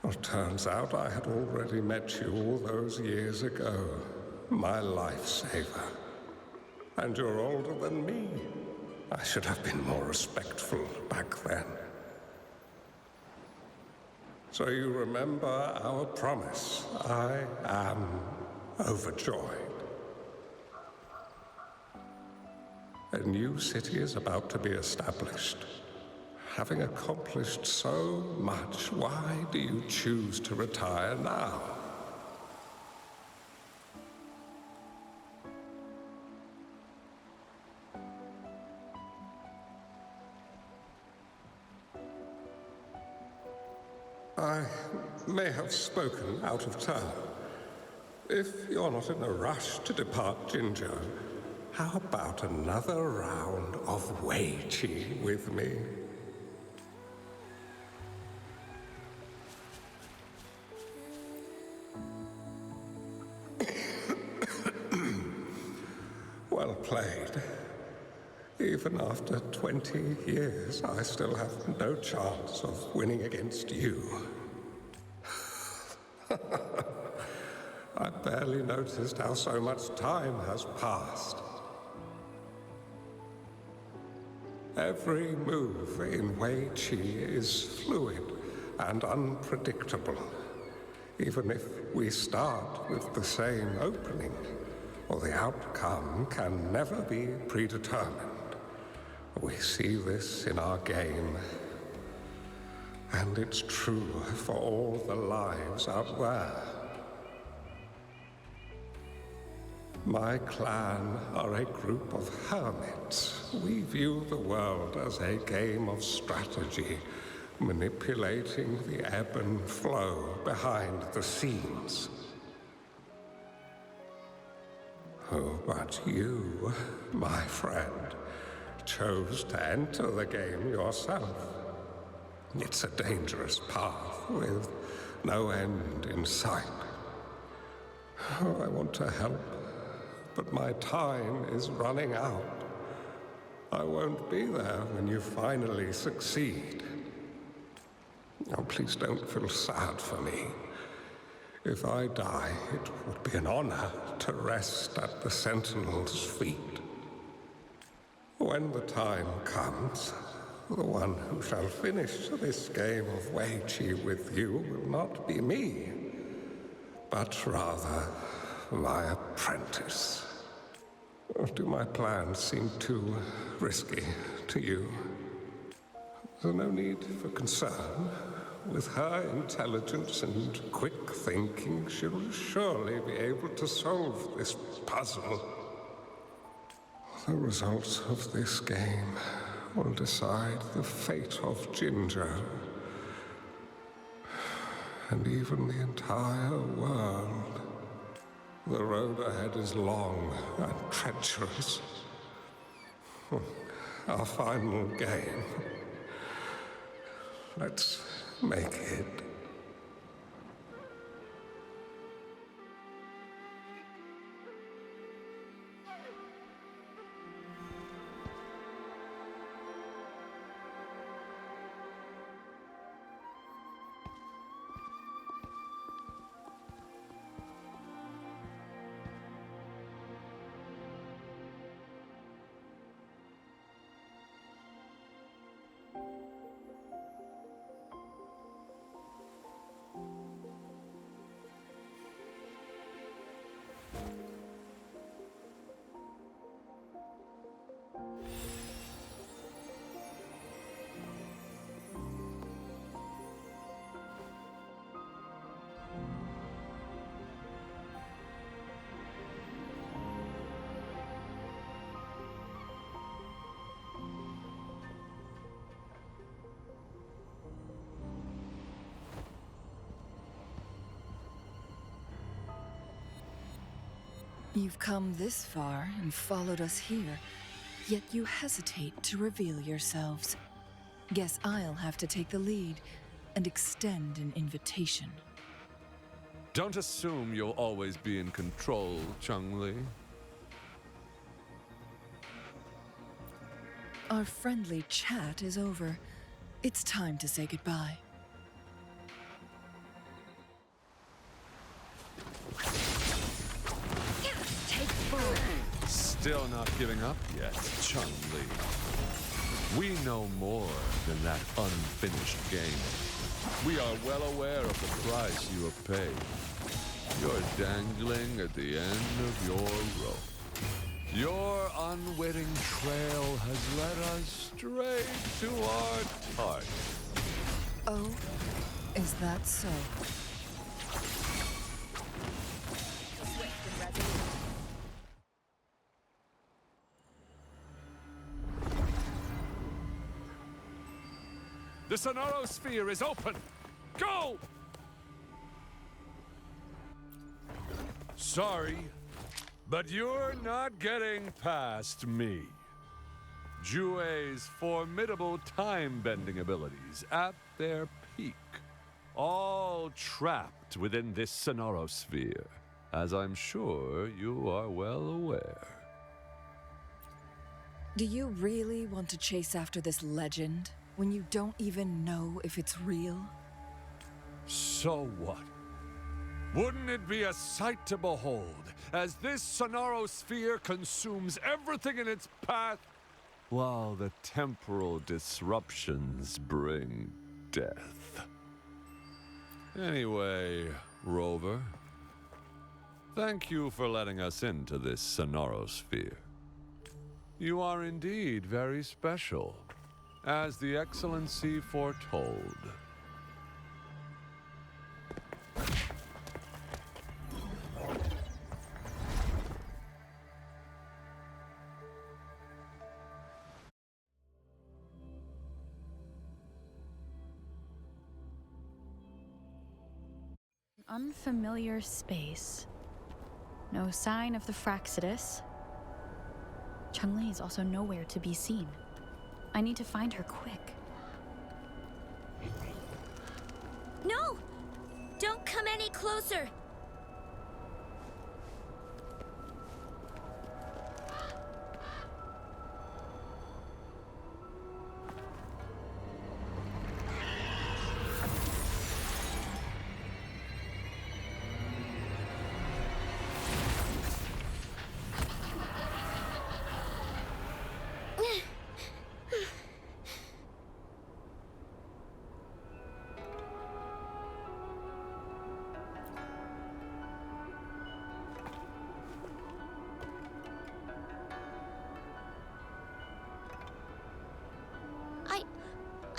Well, turns out I had already met you all those years ago, my lifesaver. And you're older than me. I should have been more respectful back then. So you remember our promise. I am overjoyed. A new city is about to be established. Having accomplished so much, why do you choose to retire now? I may have spoken out of turn. If you're not in a rush to depart Jinzhou, how about another round of Weiqi with me? Well played. Even after 20 years, I still have no chance of winning against you. I barely noticed how so much time has passed. Every move in Weiqi is fluid and unpredictable. Even if we start with the same opening, or the outcome can never be predetermined. We see this in our game. And it's true for all the lives out there. My clan are a group of hermits. We view the world as a game of strategy, manipulating the ebb and flow behind the scenes. Oh, but you, my friend, chose to enter the game yourself. It's a dangerous path with no end in sight. Oh, I want to help, but my time is running out. I won't be there when you finally succeed. Oh, please don't feel sad for me. If I die, it would be an honor to rest at the Sentinel's feet. When the time comes, the one who shall finish this game of Weiqi with you will not be me, but rather my apprentice. Do my plans seem too risky to you? There's no need for concern. With her intelligence and quick thinking, she'll surely be able to solve this puzzle. The results of this game will decide the fate of Jinzhou, and even the entire world. The road ahead is long and treacherous. Our final game. Let's make it. You've come this far and followed us here, yet you hesitate to reveal yourselves. Guess I'll have to take the lead and extend an invitation. Don't assume you'll always be in control, Changli. Our friendly chat is over. It's time to say goodbye. Still not giving up yet, Changli. We know more than that unfinished game. We are well aware of the price you have paid. You're dangling at the end of your rope. Your unwitting trail has led us straight to our target. Oh, is that so? The Sonoro Sphere is open! Go! Sorry, but you're not getting past me. Jue's formidable time-bending abilities at their peak, all trapped within this Sonoro Sphere, as I'm sure you are well aware. Do you really want to chase after this legend when you don't even know if it's real? So what? Wouldn't it be a sight to behold as this Sonoro Sphere consumes everything in its path, while the temporal disruptions bring death? Anyway, Rover, thank you for letting us into this Sonoro Sphere. You are indeed very special, as the Excellency foretold. Unfamiliar space. No sign of the Fraxidus. Changli is also nowhere to be seen. I need to find her quick. No! Don't come any closer!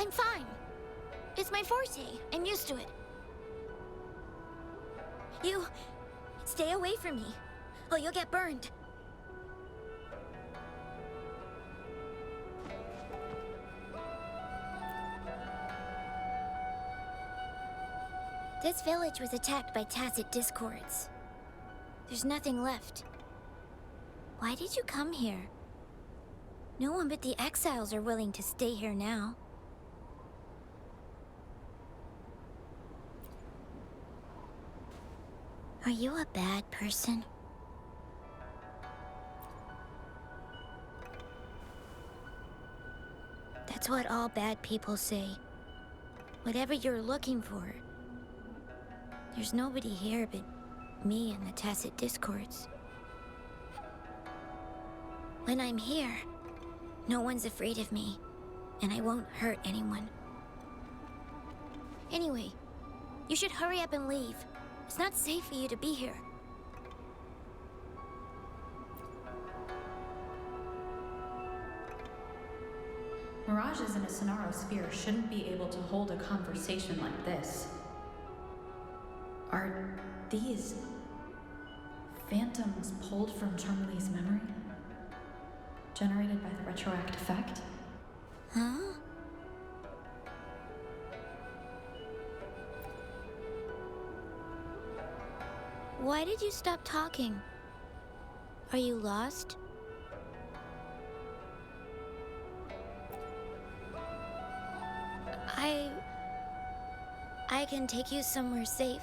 I'm fine. It's my forte. I'm used to it. You... stay away from me, or you'll get burned. This village was attacked by tacit discords. There's nothing left. Why did you come here? No one but the exiles are willing to stay here now. Are you a bad person? That's what all bad people say. Whatever you're looking for, there's nobody here but me and the tacit discords. When I'm here, no one's afraid of me, and I won't hurt anyone. Anyway, you should hurry up and leave. It's not safe for you to be here. Mirages in a Sonaro sphere shouldn't be able to hold a conversation like this. Are these phantoms pulled from Changli's memory? Generated by the retroact effect? Huh? Why did you stop talking? Are you lost? I can take you somewhere safe.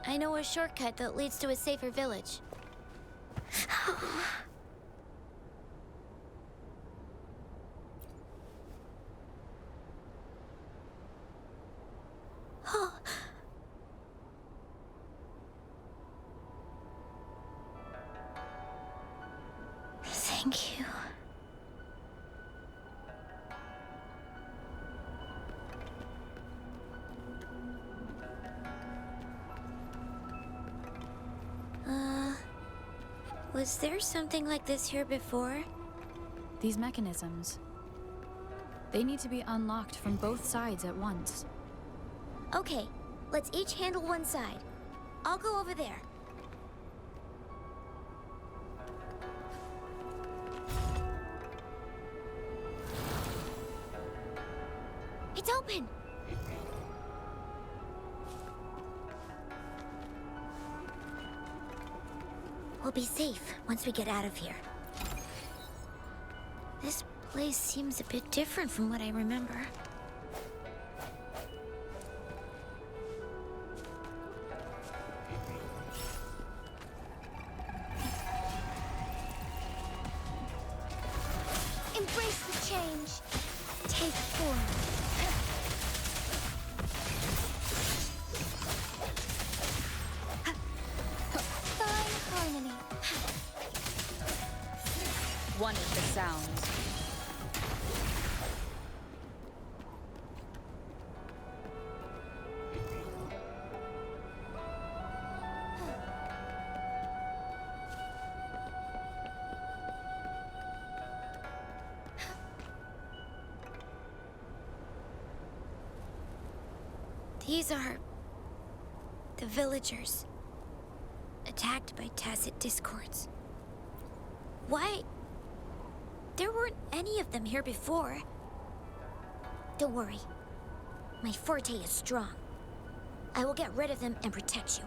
I know a shortcut that leads to a safer village. Thank you. Was there something like this here before? These mechanisms. They need to be unlocked from both sides at once. Okay, let's each handle one side. I'll go over there. It's open! We'll be safe once we get out of here. This place seems a bit different from what I remember. Embrace the change. Take form. One of the sounds. These are the villagers attacked by tacit discords. Why? There weren't any of them here before. Don't worry. My forte is strong. I will get rid of them and protect you.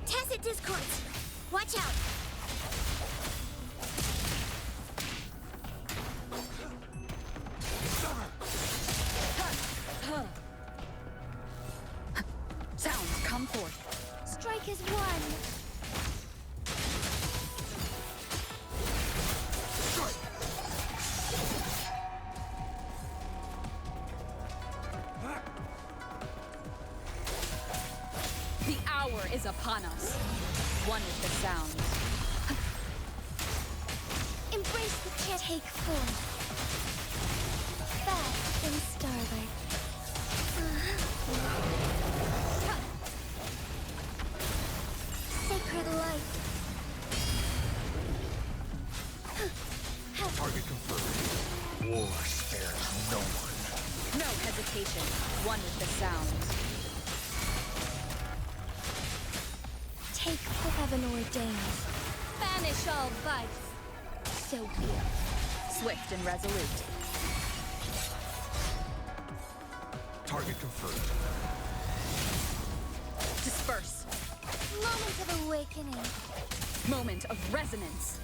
Tacit discords! Watch out! Sounds come forth. Strike is one! The hour is upon us. One is the sound. Embrace the take form. Fast in starlight. Sacred light. Target confirmed. War spares no one. No hesitation. One is the sound. Take what heaven ordains. Banish all vice. So be it. Swift and resolute. Target confirmed. Disperse. Moment of awakening. Moment of resonance.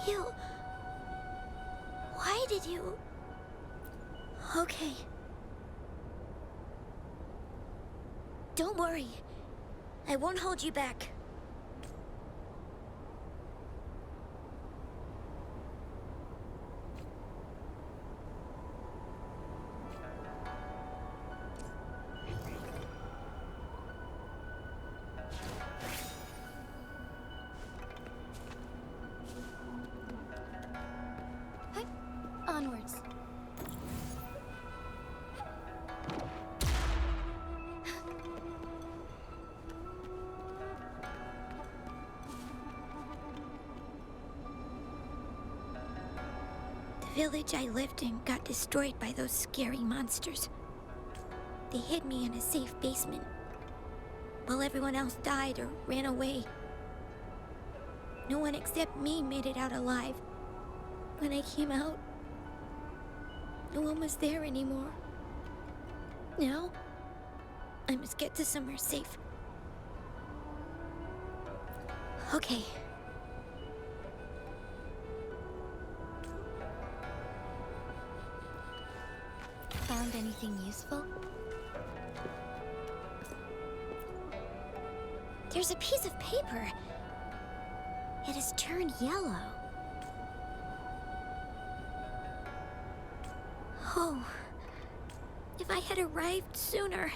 You... Why did you... Okay. Don't worry. I won't hold you back. Onwards. The village I lived in got destroyed by those scary monsters. They hid me in a safe basement, while everyone else died or ran away. No one except me made it out alive. When I came out, no one was there anymore. Now, I must get to somewhere safe. Okay. Found anything useful? There's a piece of paper. It has turned yellow. Oh, if I had arrived sooner.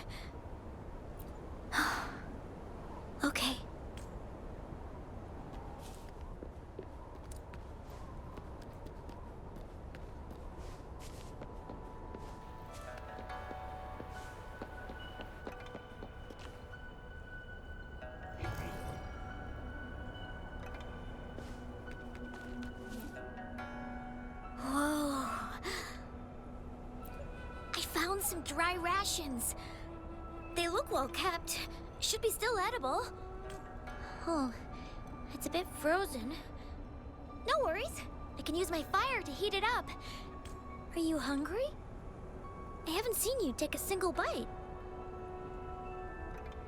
Okay. Whoa. I found some dry rations. They look well kept. Should be still edible. Oh, it's a bit frozen. No worries. I can use my fire to heat it up. Are you hungry? I haven't seen you take a single bite.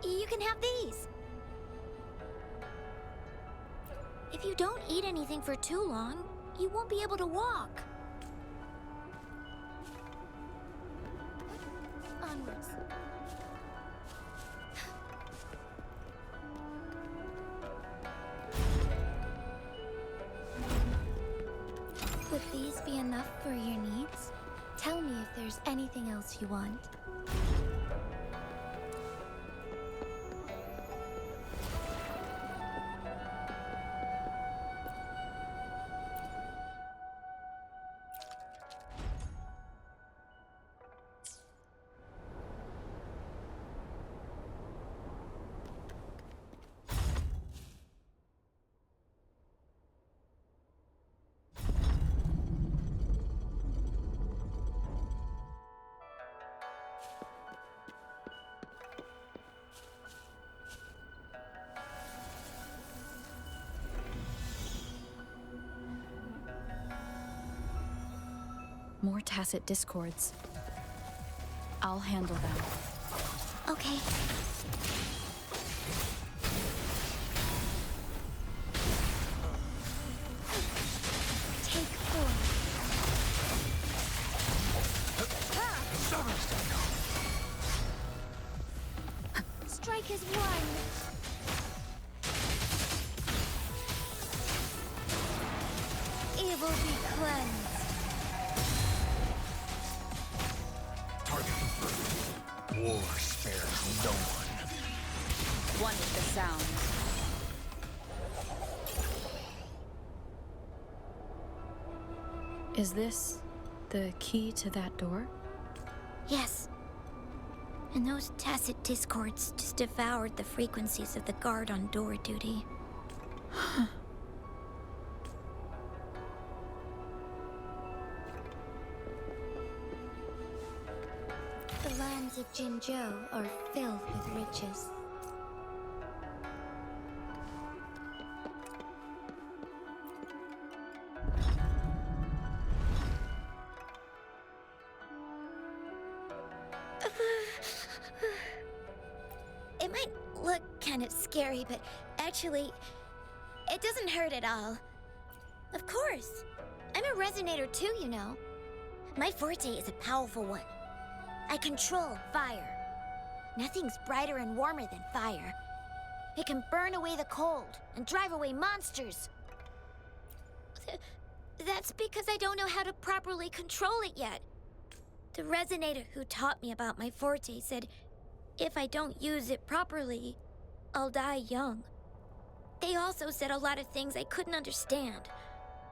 You can have these. If you don't eat anything for too long, you won't be able to walk. Onwards. Would these be enough for your needs? Tell me if there's anything else you want. More tacit discords. I'll handle them. Okay. Take 4. Strike as one. Evil be cleansed. Target confirmed. War spares no one. One with the sound. Is this the key to that door? Yes. And those tacit discords just devoured the frequencies of the guard on door duty. The lands of Jinzhou are filled with riches. It might look kind of scary, but actually, it doesn't hurt at all. Of course. I'm a resonator too, you know. My forte is a powerful one. I control fire. Nothing's brighter and warmer than fire. It can burn away the cold and drive away monsters. That's because I don't know how to properly control it yet. The resonator who taught me about my forte said if I don't use it properly, I'll die young. They also said a lot of things I couldn't understand.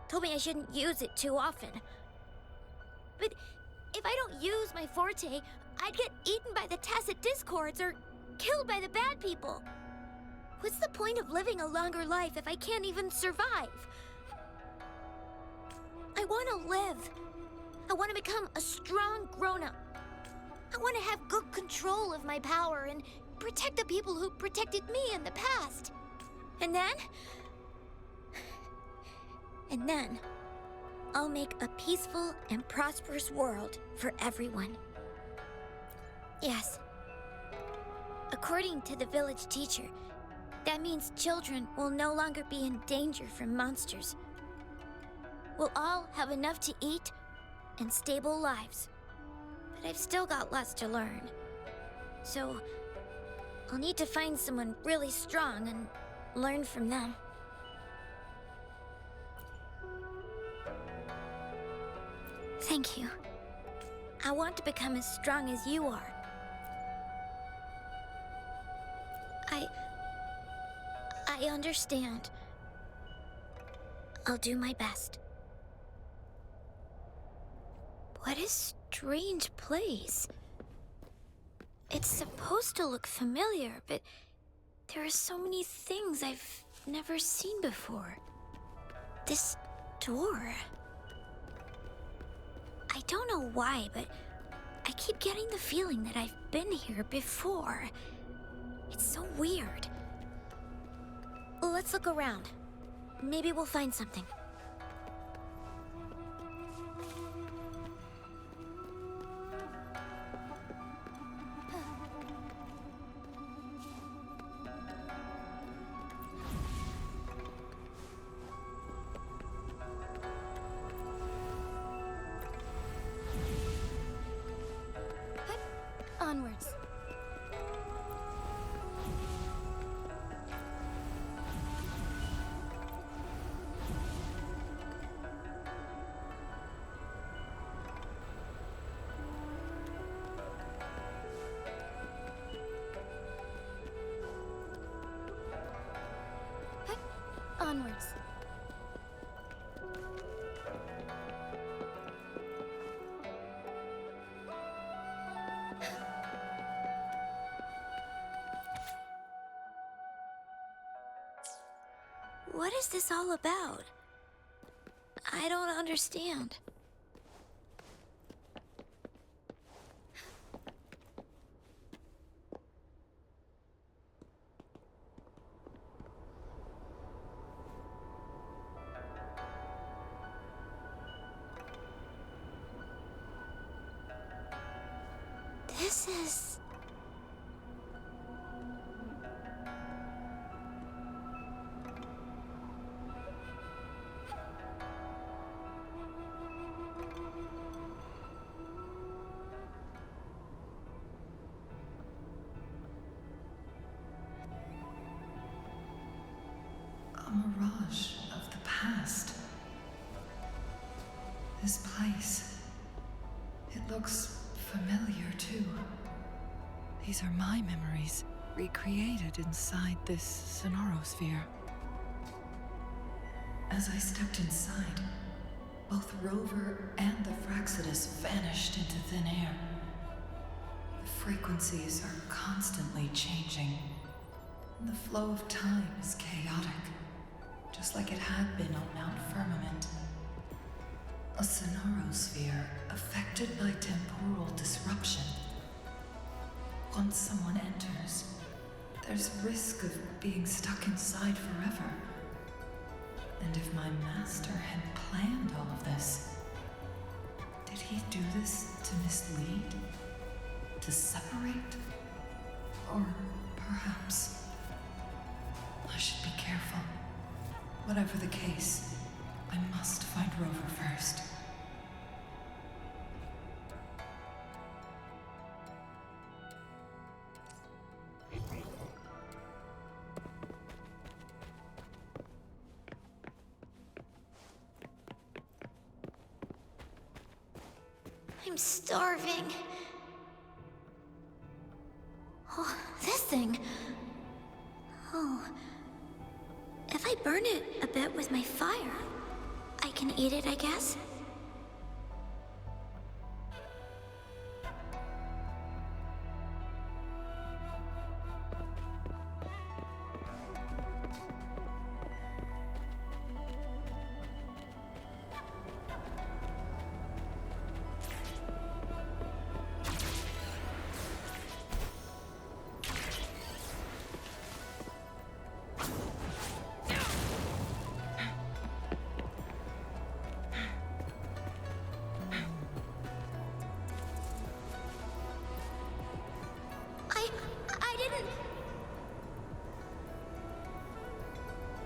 Told me I shouldn't use it too often. But if I don't use my forte, I'd get eaten by the tacit discords or killed by the bad people. What's the point of living a longer life if I can't even survive? I want to live. I want to become a strong grown-up. I want to have good control of my power and protect the people who protected me in the past. And then I'll make a peaceful and prosperous world for everyone. Yes. According to the village teacher, that means children will no longer be in danger from monsters. We'll all have enough to eat and stable lives. But I've still got lots to learn. So I'll need to find someone really strong and learn from them. Thank you. I want to become as strong as you are. I understand. I'll do my best. What a strange place. It's supposed to look familiar, but there are so many things I've never seen before. This door. I don't know why, but I keep getting the feeling that I've been here before. It's so weird. Let's look around. Maybe we'll find something. onwards. What is this all about? I don't understand. This is... a mirage of the past. This place, it looks familiar too. These are my memories, recreated inside this Sonorosphere. As I stepped inside, both Rover and the Fraxidus vanished into thin air. The frequencies are constantly changing, and the flow of time is chaotic, just like it had been on Mount Firmament. A Sonorosphere affected by temporal disruption. Once someone enters, there's risk of being stuck inside forever. And if my master had planned all of this, did he do this to mislead? To separate? Or perhaps I should be careful. Whatever the case, I must find Rover first. I'm starving. Oh, this thing. Oh. If I burn it a bit with my fire, I can eat it, I guess?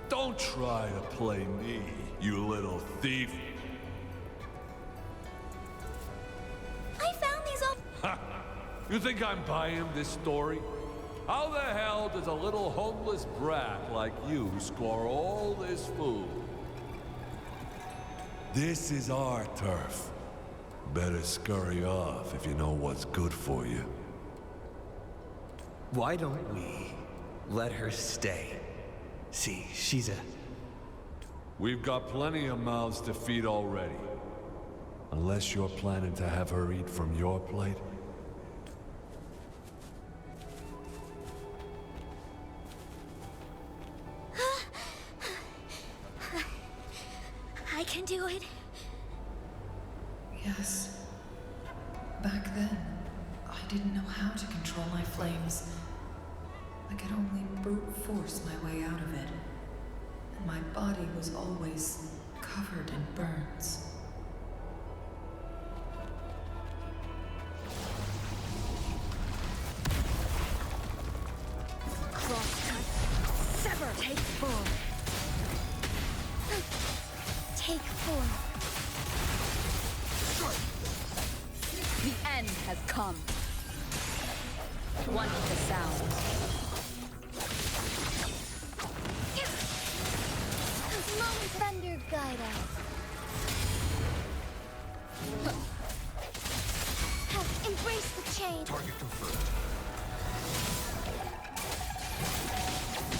Don't try to play me, you little thief. I found these all... Ha! You think I'm buying this story? How the hell does a little homeless brat like you score all this food? This is our turf. Better scurry off if you know what's good for you. Why don't we let her stay? See, she's a... We've got plenty of mouths to feed already. Unless you're planning to have her eat from your plate. I can do it. Yes. Back then, I didn't know how to control my flames. I could only brute force my way out of it. And my body was always covered in burns. Crosscut. Sever. Take 4. Take 4. The end has come. Want the sound. Thunder guide us. Embrace the chain. Target confirmed.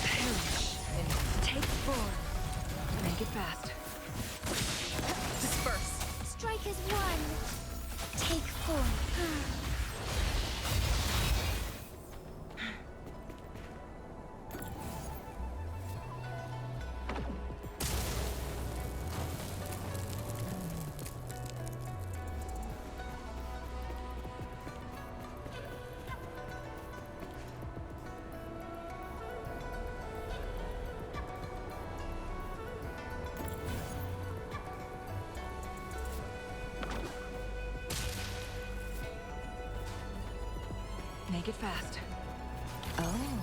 Perish in take 4. Make it fast. Oh,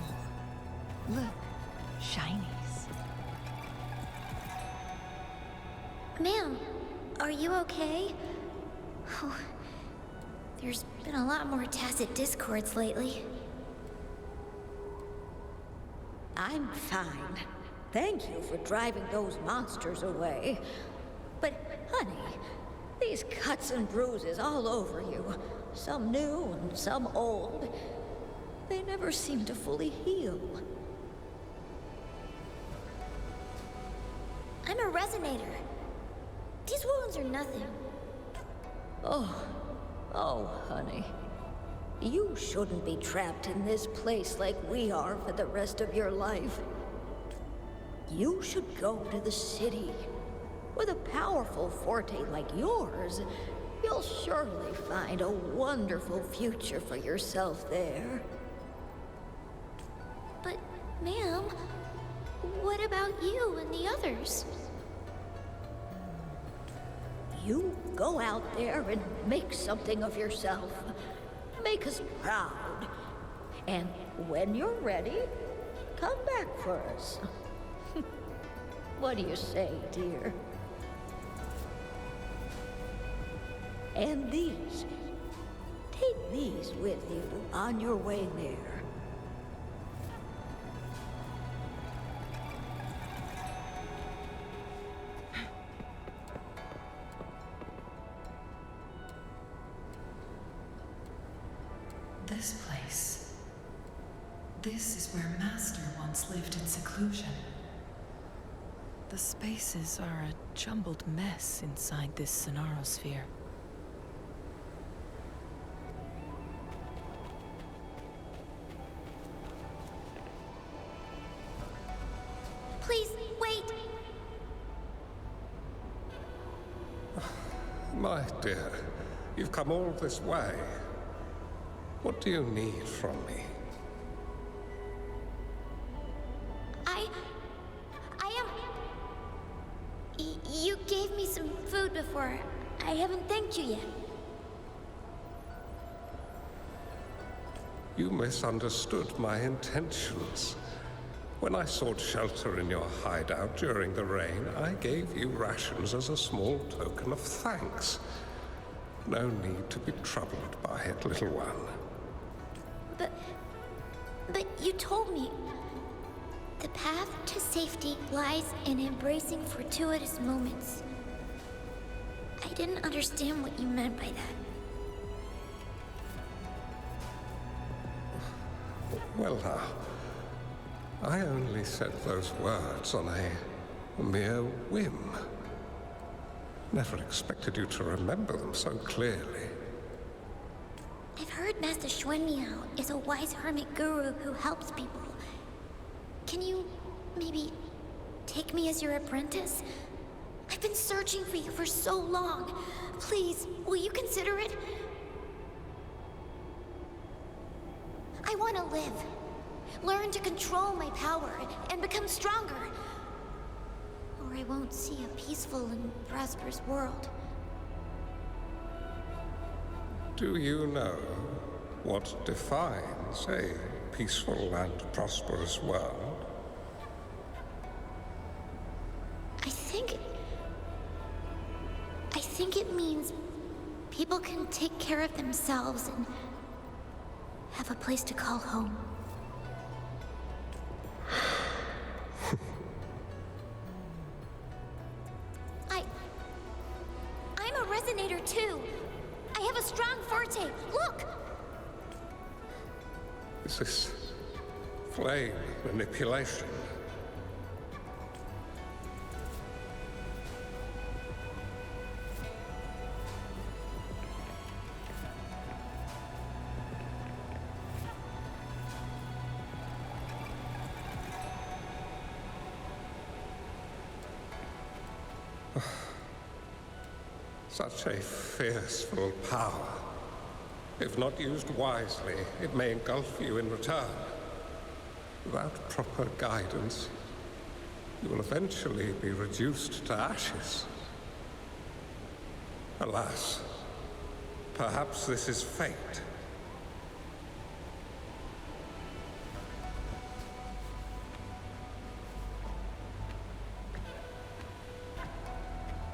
look, shinies. Ma'am, are you okay? Oh, there's been a lot more tacit discords lately. I'm fine. Thank you for driving those monsters away. But, honey, these cuts and bruises all over you, some new and some old, they never seem to fully heal. I'm a resonator. These wounds are nothing. Oh, honey. You shouldn't be trapped in this place like we are for the rest of your life. You should go to the city. With a powerful forte like yours, you'll surely find a wonderful future for yourself there. But, ma'am, what about you and the others? You go out there and make something of yourself. Make us proud. And when you're ready, come back for us. What do you say, dear? And these. Take these with you on your way there. This place. This is where Master once lived in seclusion. The spaces are a jumbled mess inside this Sonarosphere. Please, wait! My dear, you've come all this way. What do you need from me? You gave me some food before. I haven't thanked you yet. You misunderstood my intentions. When I sought shelter in your hideout during the rain, I gave you rations as a small token of thanks. No need to be troubled by it, little one. But you told me the path to safety lies in embracing fortuitous moments. I didn't understand what you meant by that. Well now, I only said those words on a mere whim. Never expected you to remember them so clearly. I've heard Master Xuanmiao is a wise hermit guru who helps people. Can you maybe take me as your apprentice? I've been searching for you for so long. Please, will you consider it? I want to live. Learn to control my power and become stronger. Or I won't see a peaceful and prosperous world. Do you know what defines a peaceful and prosperous world? I think it means people can take care of themselves and have a place to call home. I'm a resonator too. I have a strong forte. Look! Is this flame manipulation? Such a fearful power. If not used wisely, it may engulf you in return. Without proper guidance, you will eventually be reduced to ashes. Alas, perhaps this is fate.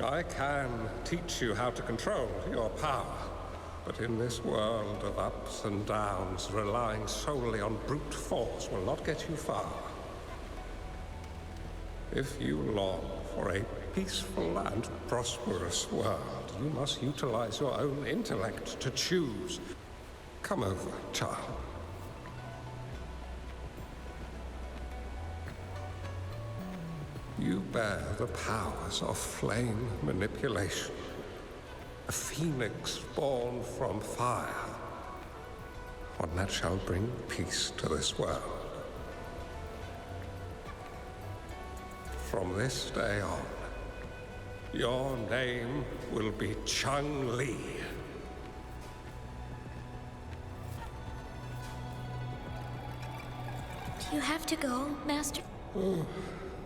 I can teach you how to control your power, but in this world of ups and downs, relying solely on brute force will not get you far. If you long for a peaceful and prosperous world, you must utilize your own intellect to choose. Come over, child. You bear the powers of flame manipulation, a phoenix born from fire, one that shall bring peace to this world. From this day on, your name will be Changli. Do you have to go, Master?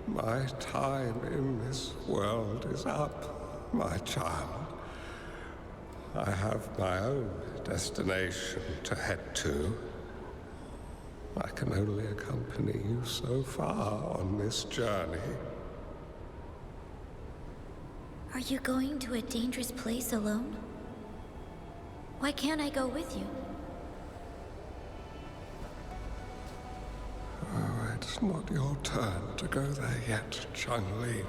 My time in this world is up, my child. I have my own destination to head to. I can only accompany you so far on this journey. Are you going to a dangerous place alone? Why can't I go with you? Oh, it's not your turn to go there yet, Changli.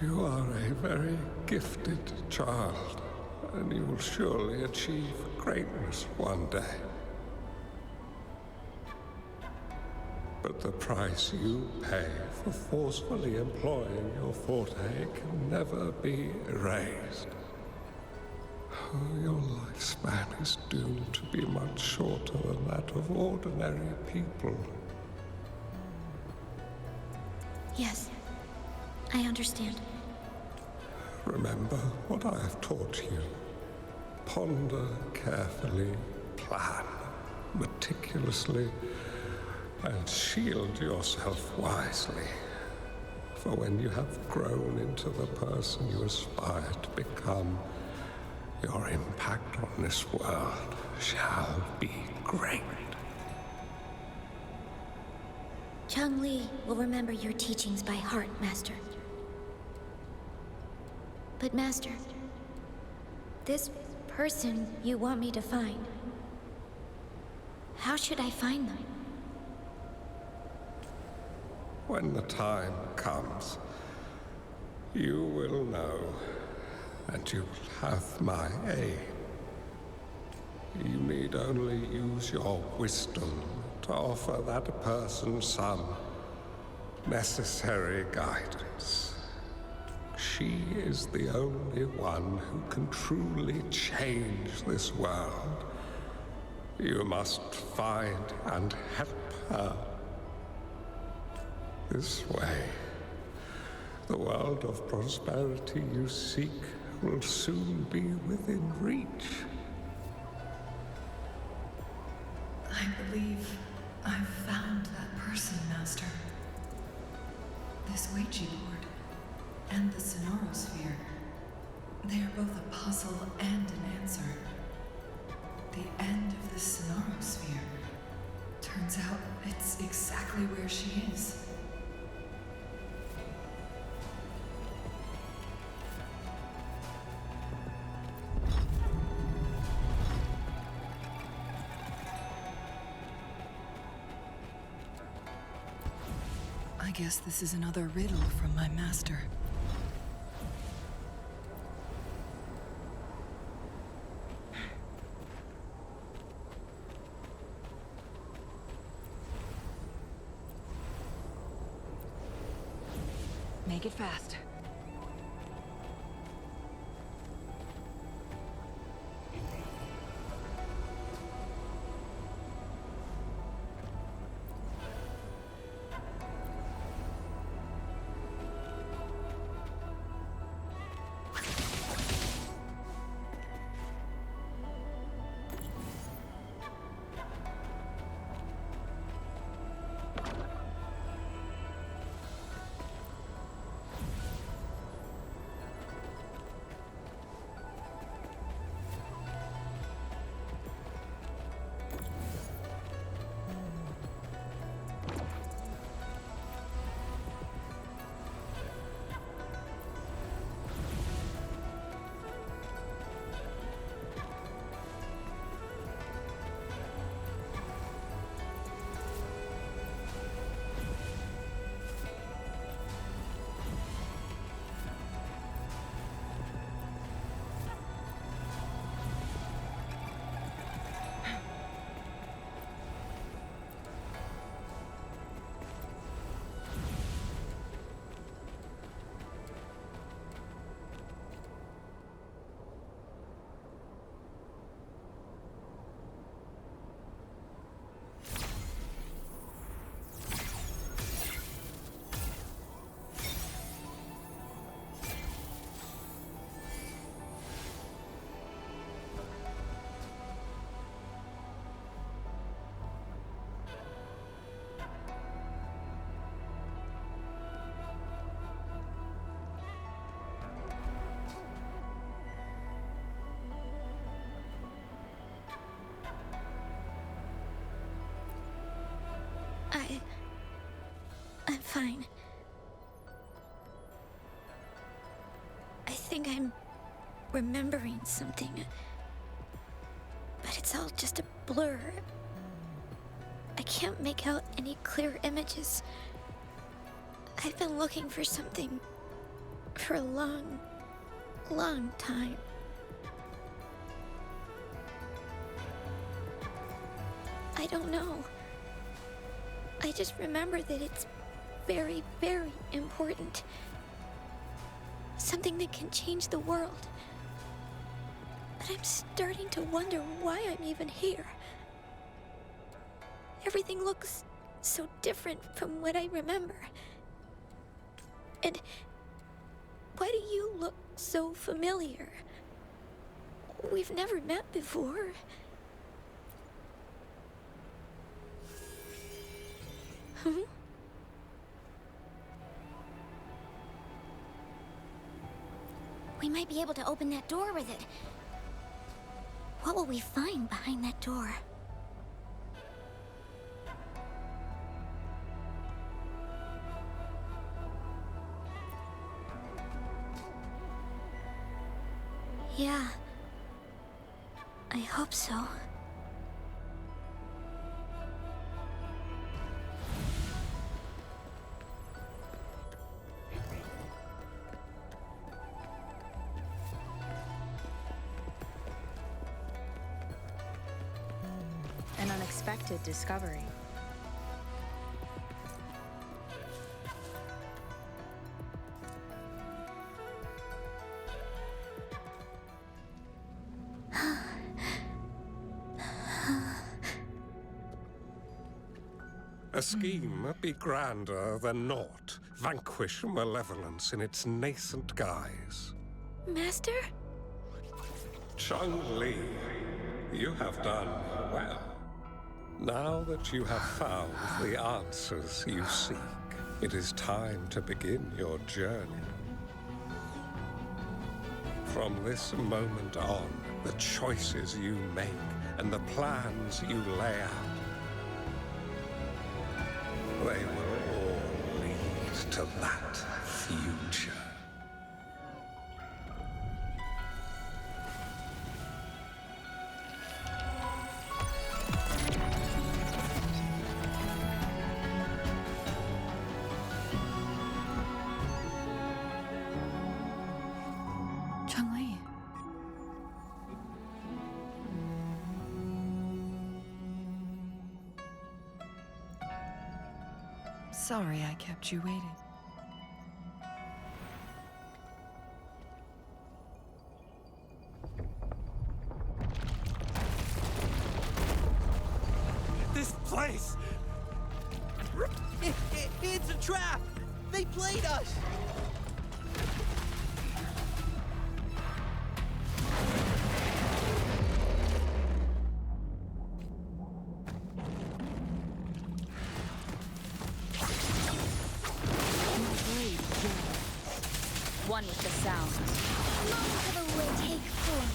You are a very gifted child, and you will surely achieve greatness one day. But the price you pay for forcefully employing your forte can never be erased. Oh, your lifespan is doomed to be much shorter than that of ordinary people. Yes, I understand. Remember what I have taught you. Ponder carefully, plan meticulously, and shield yourself wisely. For when you have grown into the person you aspire to become, your impact on this world shall be great. Changli will remember your teachings by heart, Master. But Master, this person you want me to find, how should I find them? When the time comes, you will know, and you will have my aid. You need only use your wisdom to offer that person some necessary guidance. She is the only one who can truly change this world. You must find and help her. This way, the world of prosperity you seek will soon be within reach. I believe I've found that person, Master. This Ouija board and the Sonorosphere. They are both a puzzle and an answer. The end of the Sonorosphere. Turns out it's exactly where she is. I guess this is another riddle from my master. Make it fast. I'm fine. I think I'm remembering something. But it's all just a blur. I can't make out any clear images. I've been looking for something for a long, long time. I don't know. I just remember that it's very, very important. Something that can change the world. But I'm starting to wonder why I'm even here. Everything looks so different from what I remember. And why do you look so familiar? We've never met before. We might be able to open that door with it. What will we find behind that door? Yeah. I hope so. An unexpected discovery. A scheme be grander than naught. Vanquish malevolence in its nascent guise. Master? Changli, you have done well. Now that you have found the answers you seek, it is time to begin your journey. From this moment on, the choices you make and the plans you lay out, they will all lead to that future. Changli. Sorry I kept you waiting. This place! It's a trap! They played us! One with the sound. Moments of a will take form.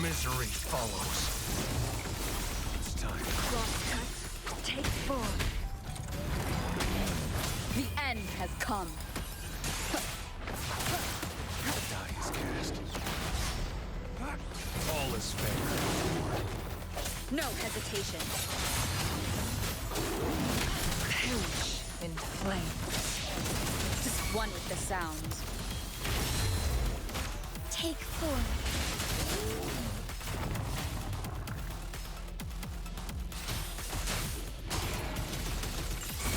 Misery follows. It's time. Crosscut, take form. The end has come. The die is cast. All is fair. No hesitation. Perish in flames. One with the sound. Take form.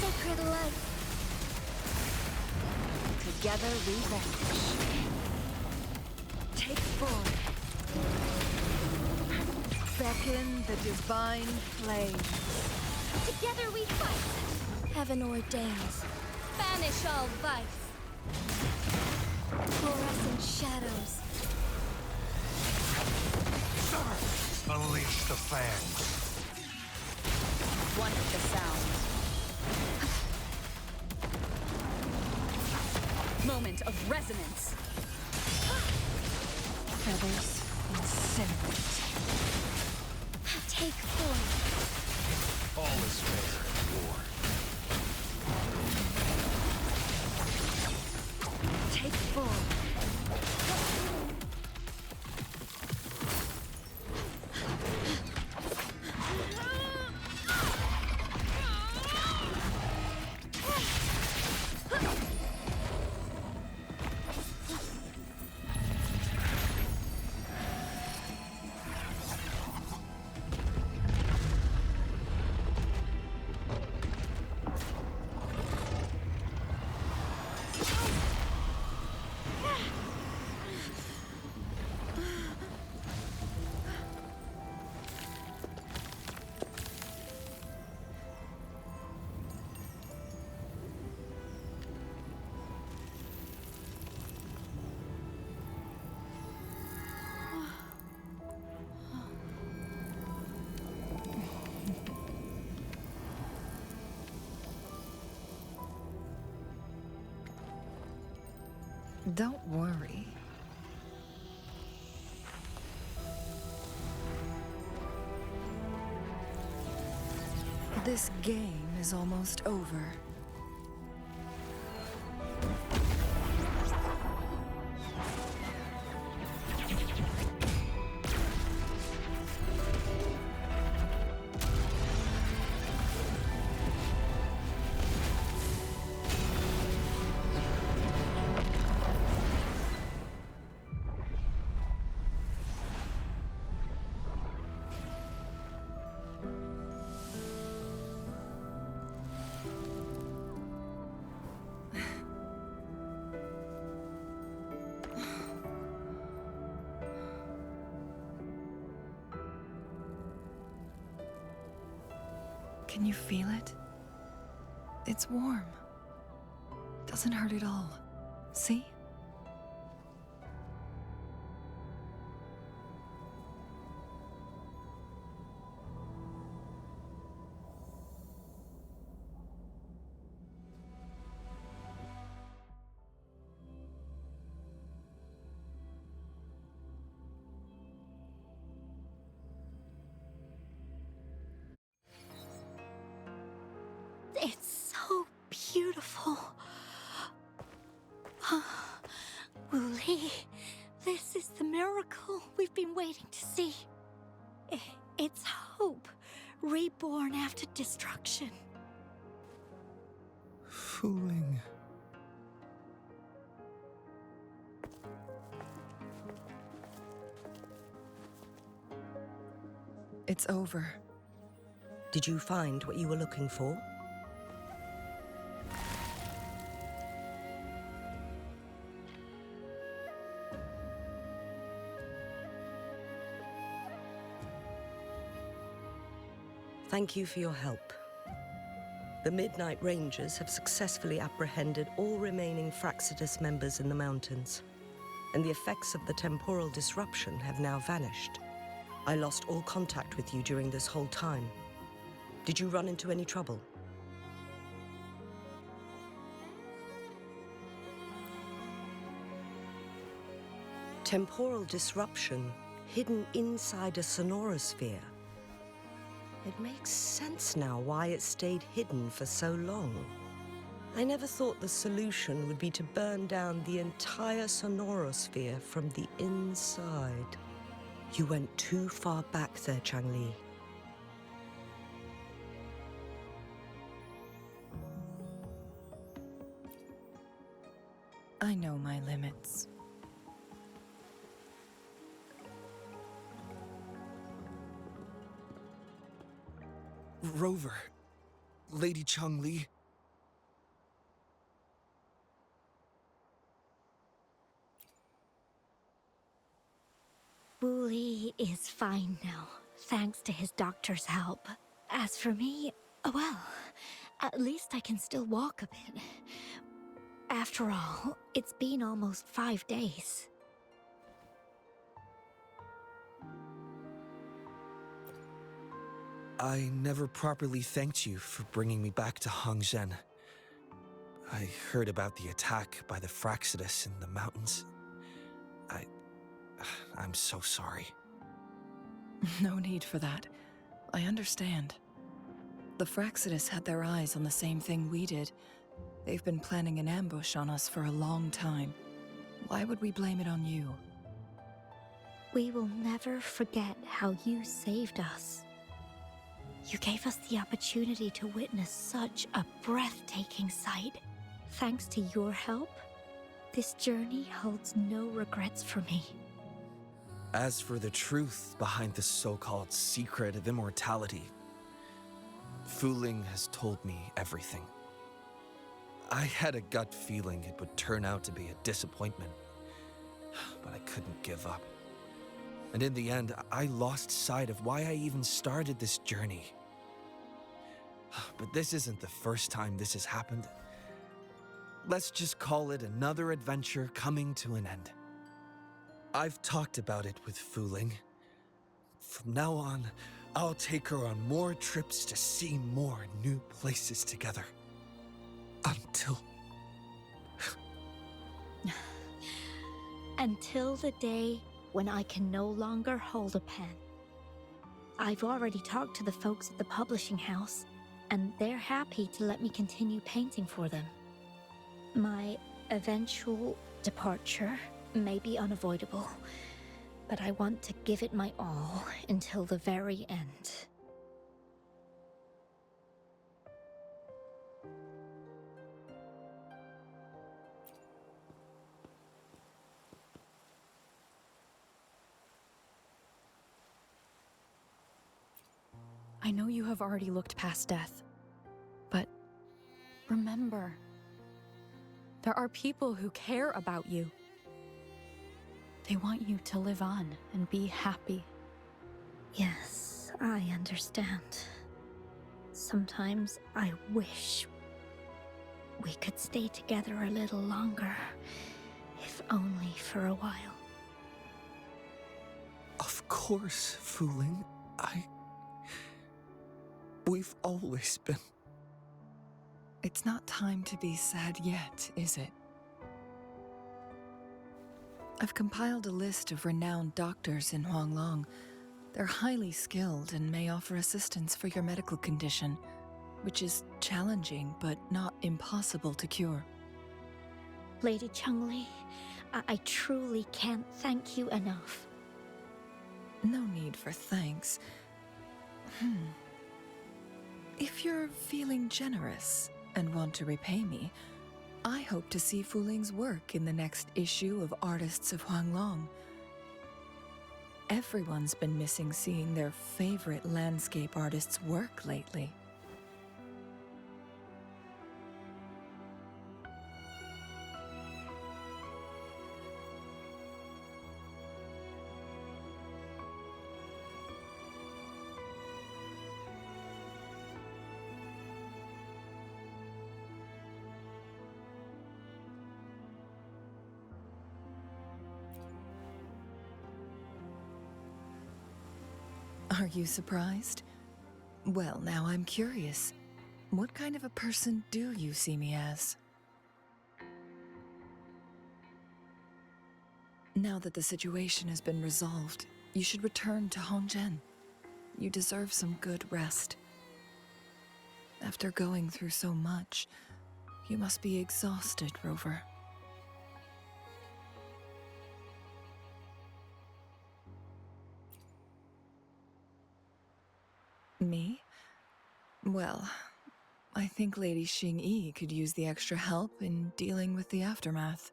Sacred light. Together we vanish. Take form. Beckon the divine flame. Together we fight. Heaven ordains. Banish all vice. Fluorescent shadows. Unleash the fangs. One with the sound. Moment of resonance. Feathers incinerate. Take form. All Don't worry. This game is almost over. Can you feel it? It's warm. Doesn't hurt at all. See? It's so beautiful. Wooly, this is the miracle we've been waiting to see. It's hope, reborn after destruction. Fooling. It's over. Did you find what you were looking for? Thank you for your help. The Midnight Rangers have successfully apprehended all remaining Fraxidus members in the mountains, and the effects of the temporal disruption have now vanished. I lost all contact with you during this whole time. Did you run into any trouble? Temporal disruption hidden inside a sonorosphere. It makes sense now why it stayed hidden for so long. I never thought the solution would be to burn down the entire sonorosphere from the inside. You went too far back there, Changli. I know my limits. Rover. Lady Changli. Wooly is fine now, thanks to his doctor's help. As for me, well, at least I can still walk a bit. After all, it's been almost 5 days. I never properly thanked you for bringing me back to Hongzhen. I heard about the attack by the Fraxidus in the mountains. I'm so sorry. No need for that. I understand. The Fraxidus had their eyes on the same thing we did. They've been planning an ambush on us for a long time. Why would we blame it on you? We will never forget how you saved us. You gave us the opportunity to witness such a breathtaking sight. Thanks to your help, this journey holds no regrets for me. As for the truth behind the so-called secret of immortality, Fooling has told me everything. I had a gut feeling it would turn out to be a disappointment, but I couldn't give up. And in the end, I lost sight of why I even started this journey. But this isn't the first time this has happened. Let's just call it another adventure coming to an end. I've talked about it with Fooling. From now on, I'll take her on more trips to see more new places together. Until... Until the day when I can no longer hold a pen. I've already talked to the folks at the publishing house, and they're happy to let me continue painting for them. My eventual departure may be unavoidable, but I want to give it my all until the very end. I know you have already looked past death, but remember, there are people who care about you. They want you to live on and be happy. Yes, I understand. Sometimes I wish we could stay together a little longer, if only for a while. Of course, Fooling. We've always been. It's not time to be sad yet, is it? I've compiled a list of renowned doctors in Huanglong. They're highly skilled and may offer assistance for your medical condition, which is challenging but not impossible to cure. Lady Changli, I truly can't thank you enough. No need for thanks. If you're feeling generous and want to repay me, I hope to see Fuling's work in the next issue of Artists of Huanglong. Everyone's been missing seeing their favorite landscape artists work lately. Are you surprised? Well, now I'm curious. What kind of a person do you see me as? Now that the situation has been resolved, you should return to Hongzhen. You deserve some good rest. After going through so much, you must be exhausted, Rover. Me? Well, I think Lady Xingyi could use the extra help in dealing with the aftermath.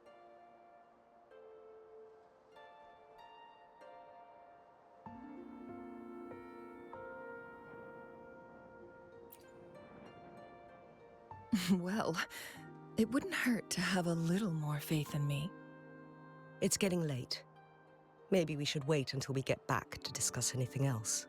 Well, it wouldn't hurt to have a little more faith in me. It's getting late. Maybe we should wait until we get back to discuss anything else.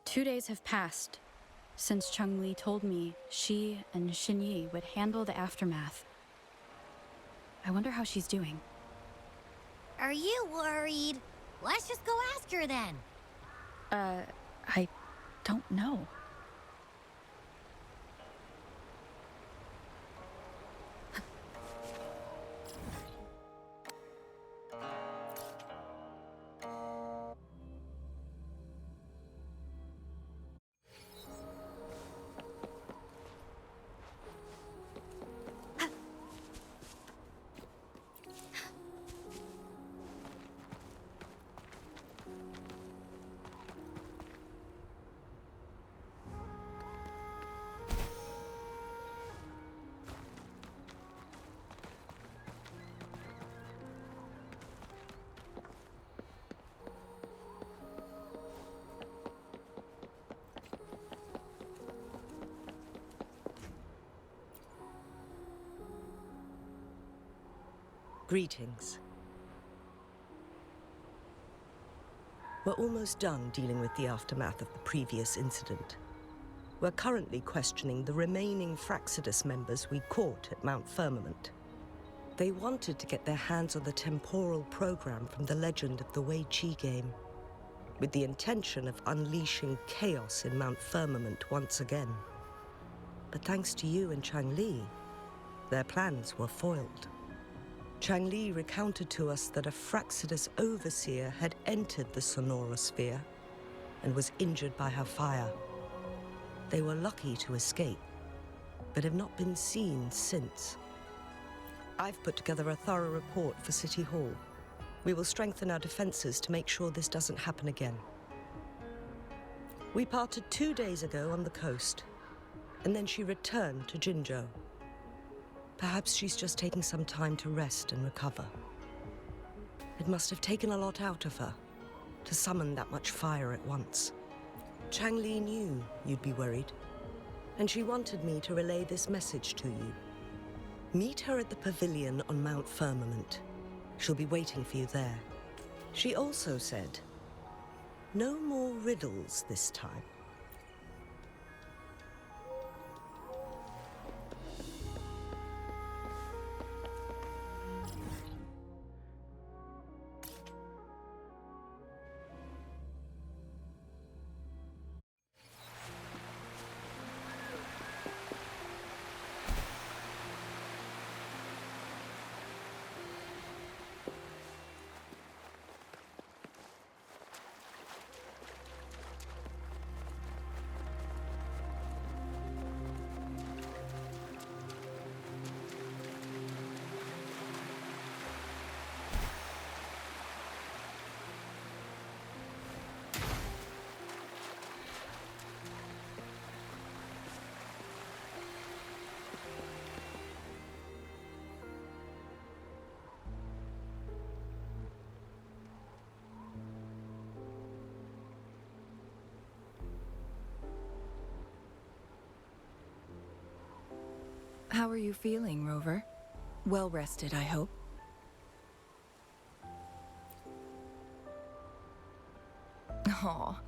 Two days have passed since Changli told me she and Xinyi would handle the aftermath. I wonder how she's doing. Are you worried? Let's just go ask her then. I don't know. Greetings. We're almost done dealing with the aftermath of the previous incident. We're currently questioning the remaining Fraxidus members we caught at Mount Firmament. They wanted to get their hands on the temporal program from the legend of the Wei Qi game, with the intention of unleashing chaos in Mount Firmament once again. But thanks to you and Changli, their plans were foiled. Changli recounted to us that a Fraxidus overseer had entered the Sonorosphere and was injured by her fire. They were lucky to escape, but have not been seen since. I've put together a thorough report for City Hall. We will strengthen our defenses to make sure this doesn't happen again. We parted 2 days ago on the coast, and then she returned to Jinzhou. Perhaps she's just taking some time to rest and recover. It must have taken a lot out of her to summon that much fire at once. Changli knew you'd be worried, and she wanted me to relay this message to you. Meet her at the pavilion on Mount Firmament. She'll be waiting for you there. She also said, no more riddles this time. How are you feeling, Rover? Well rested, I hope. Aw,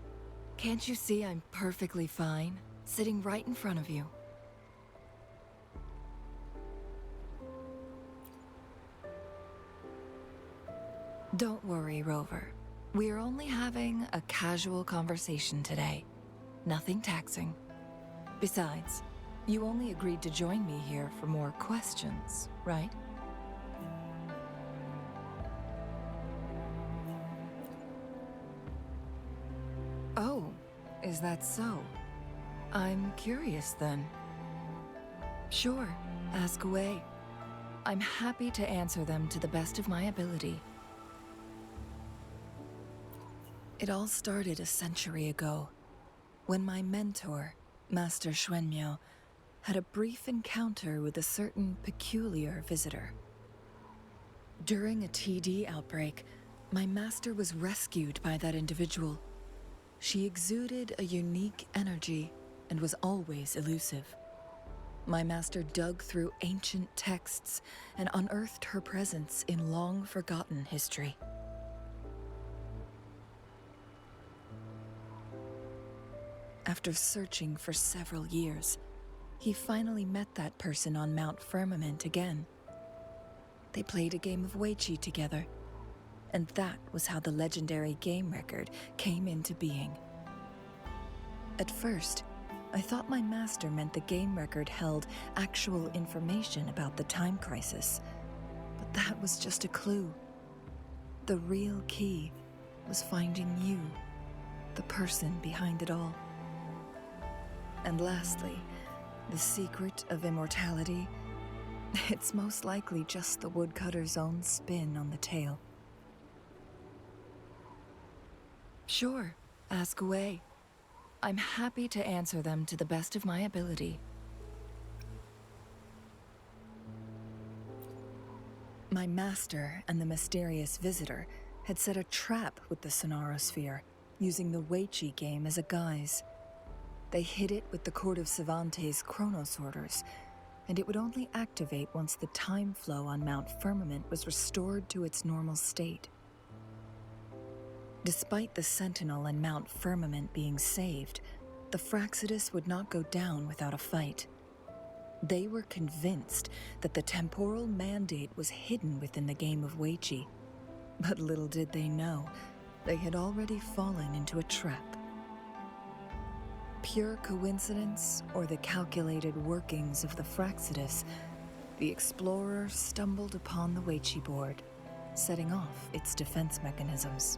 can't you see I'm perfectly fine, sitting right in front of you? Don't worry, Rover. We're only having a casual conversation today. Nothing taxing. Besides, you only agreed to join me here for more questions, right? Oh, is that so? I'm curious then. Sure, ask away. I'm happy to answer them to the best of my ability. It all started a century ago, when my mentor, Master Xuanmiao, had a brief encounter with a certain peculiar visitor. During a TD outbreak, my master was rescued by that individual. She exuded a unique energy and was always elusive. My master dug through ancient texts and unearthed her presence in long-forgotten history. After searching for several years, he finally met that person on Mount Firmament again. They played a game of Wei Qi together, and that was how the legendary game record came into being. At first, I thought my master meant the game record held actual information about the time crisis, but that was just a clue. The real key was finding you, the person behind it all. And lastly, the secret of immortality, it's most likely just the woodcutter's own spin on the tale. Sure, ask away. I'm happy to answer them to the best of my ability. My master and the mysterious visitor had set a trap with the Sonorosphere, using the Wei Qi game as a guise. They hid it with the Court of Savante's Chronos orders, and it would only activate once the time flow on Mount Firmament was restored to its normal state. Despite the Sentinel and Mount Firmament being saved, the Fraxidus would not go down without a fight. They were convinced that the temporal mandate was hidden within the game of Weiqi, but little did they know, they had already fallen into a trap. Pure coincidence or the calculated workings of the Fraxidus, the explorer stumbled upon the Weiqi board, setting off its defense mechanisms.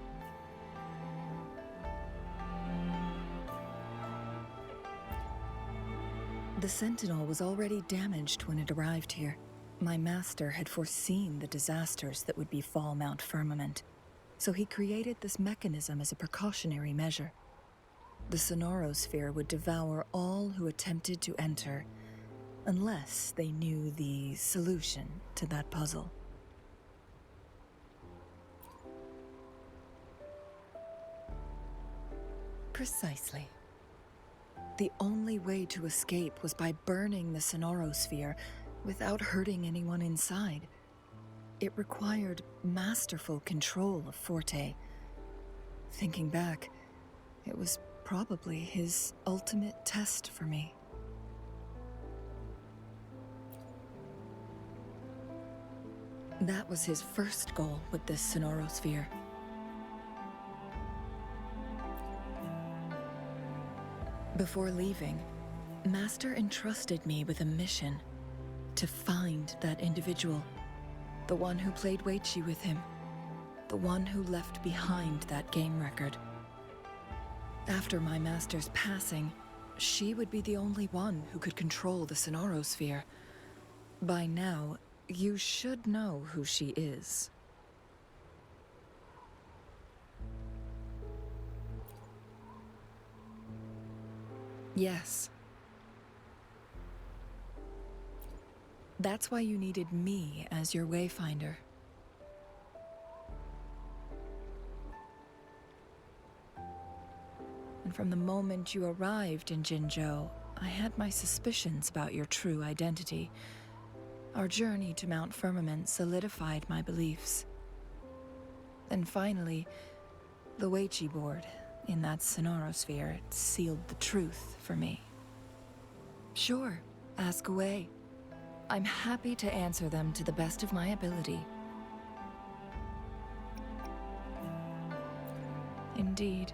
The Sentinel was already damaged when it arrived here. My master had foreseen the disasters that would befall Mount Firmament, so he created this mechanism as a precautionary measure. The Sonorosphere would devour all who attempted to enter, unless they knew the solution to that puzzle. Precisely. The only way to escape was by burning the Sonorosphere without hurting anyone inside. It required masterful control of Forte. Thinking back, it was probably his ultimate test for me. That was his first goal with this Sonorosphere. Before leaving, Master entrusted me with a mission to find that individual, the one who played Weiqi with him, the one who left behind that game record. After my master's passing, she would be the only one who could control the Sonorosphere. By now, you should know who she is. Yes. That's why you needed me as your wayfinder. And from the moment you arrived in Jinzhou, I had my suspicions about your true identity. Our journey to Mount Firmament solidified my beliefs. And finally, the Weiqi board in that Sonorosphere sealed the truth for me. Sure, ask away. I'm happy to answer them to the best of my ability. Indeed,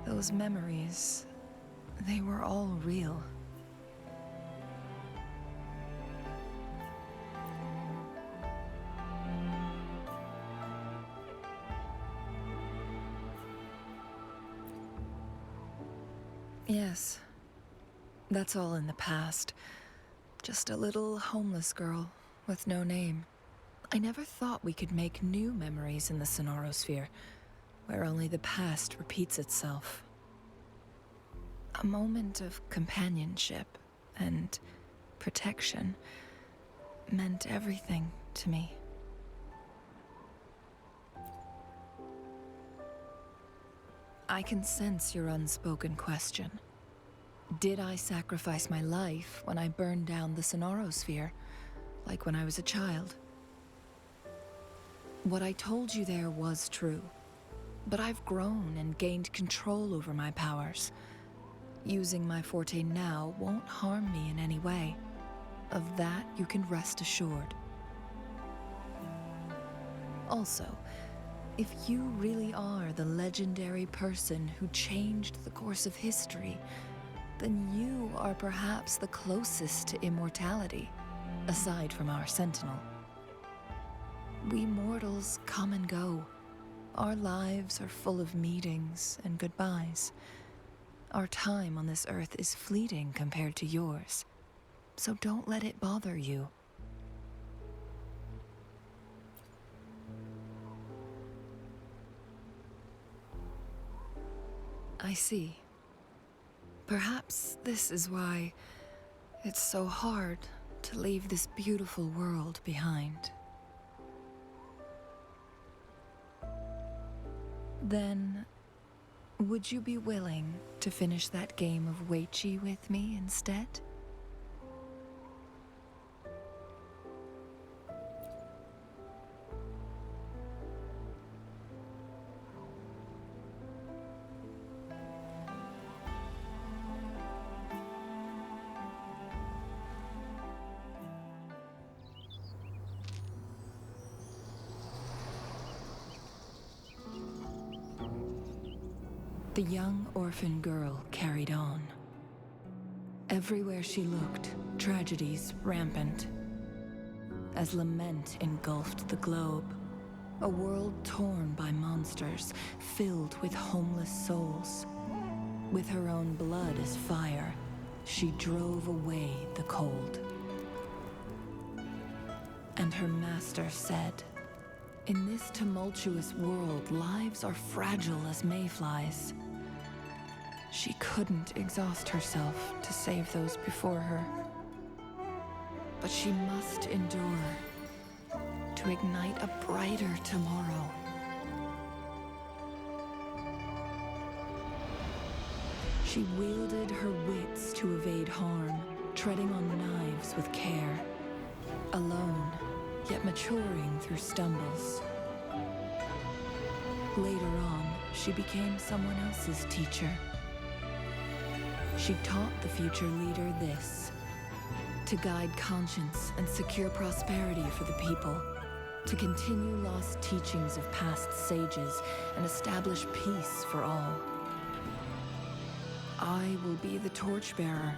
those memories, they were all real. Yes, that's all in the past. Just a little homeless girl with no name. I never thought we could make new memories in the Sonorosphere, where only the past repeats itself. A moment of companionship and protection meant everything to me. I can sense your unspoken question. Did I sacrifice my life when I burned down the Sonorosphere, like when I was a child? What I told you there was true, but I've grown and gained control over my powers. Using my forte now won't harm me in any way. Of that you can rest assured. Also, if you really are the legendary person who changed the course of history, then you are perhaps the closest to immortality, aside from our Sentinel. We mortals come and go. Our lives are full of meetings and goodbyes. Our time on this earth is fleeting compared to yours, so don't let it bother you. I see. Perhaps this is why it's so hard to leave this beautiful world behind. Then, would you be willing to finish that game of Weiqi with me instead? The young orphan girl carried on. Everywhere she looked, tragedies rampant. As lament engulfed the globe, a world torn by monsters, filled with homeless souls. With her own blood as fire, she drove away the cold. And her master said, "In this tumultuous world, lives are fragile as mayflies." She couldn't exhaust herself to save those before her. But she must endure to ignite a brighter tomorrow. She wielded her wits to evade harm, treading on knives with care. Alone, yet maturing through stumbles. Later on, she became someone else's teacher. She taught the future leader this: to guide conscience and secure prosperity for the people, to continue lost teachings of past sages and establish peace for all. I will be the torchbearer,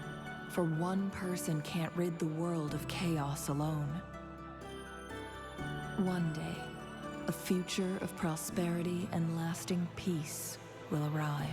for one person can't rid the world of chaos alone. One day, a future of prosperity and lasting peace will arrive.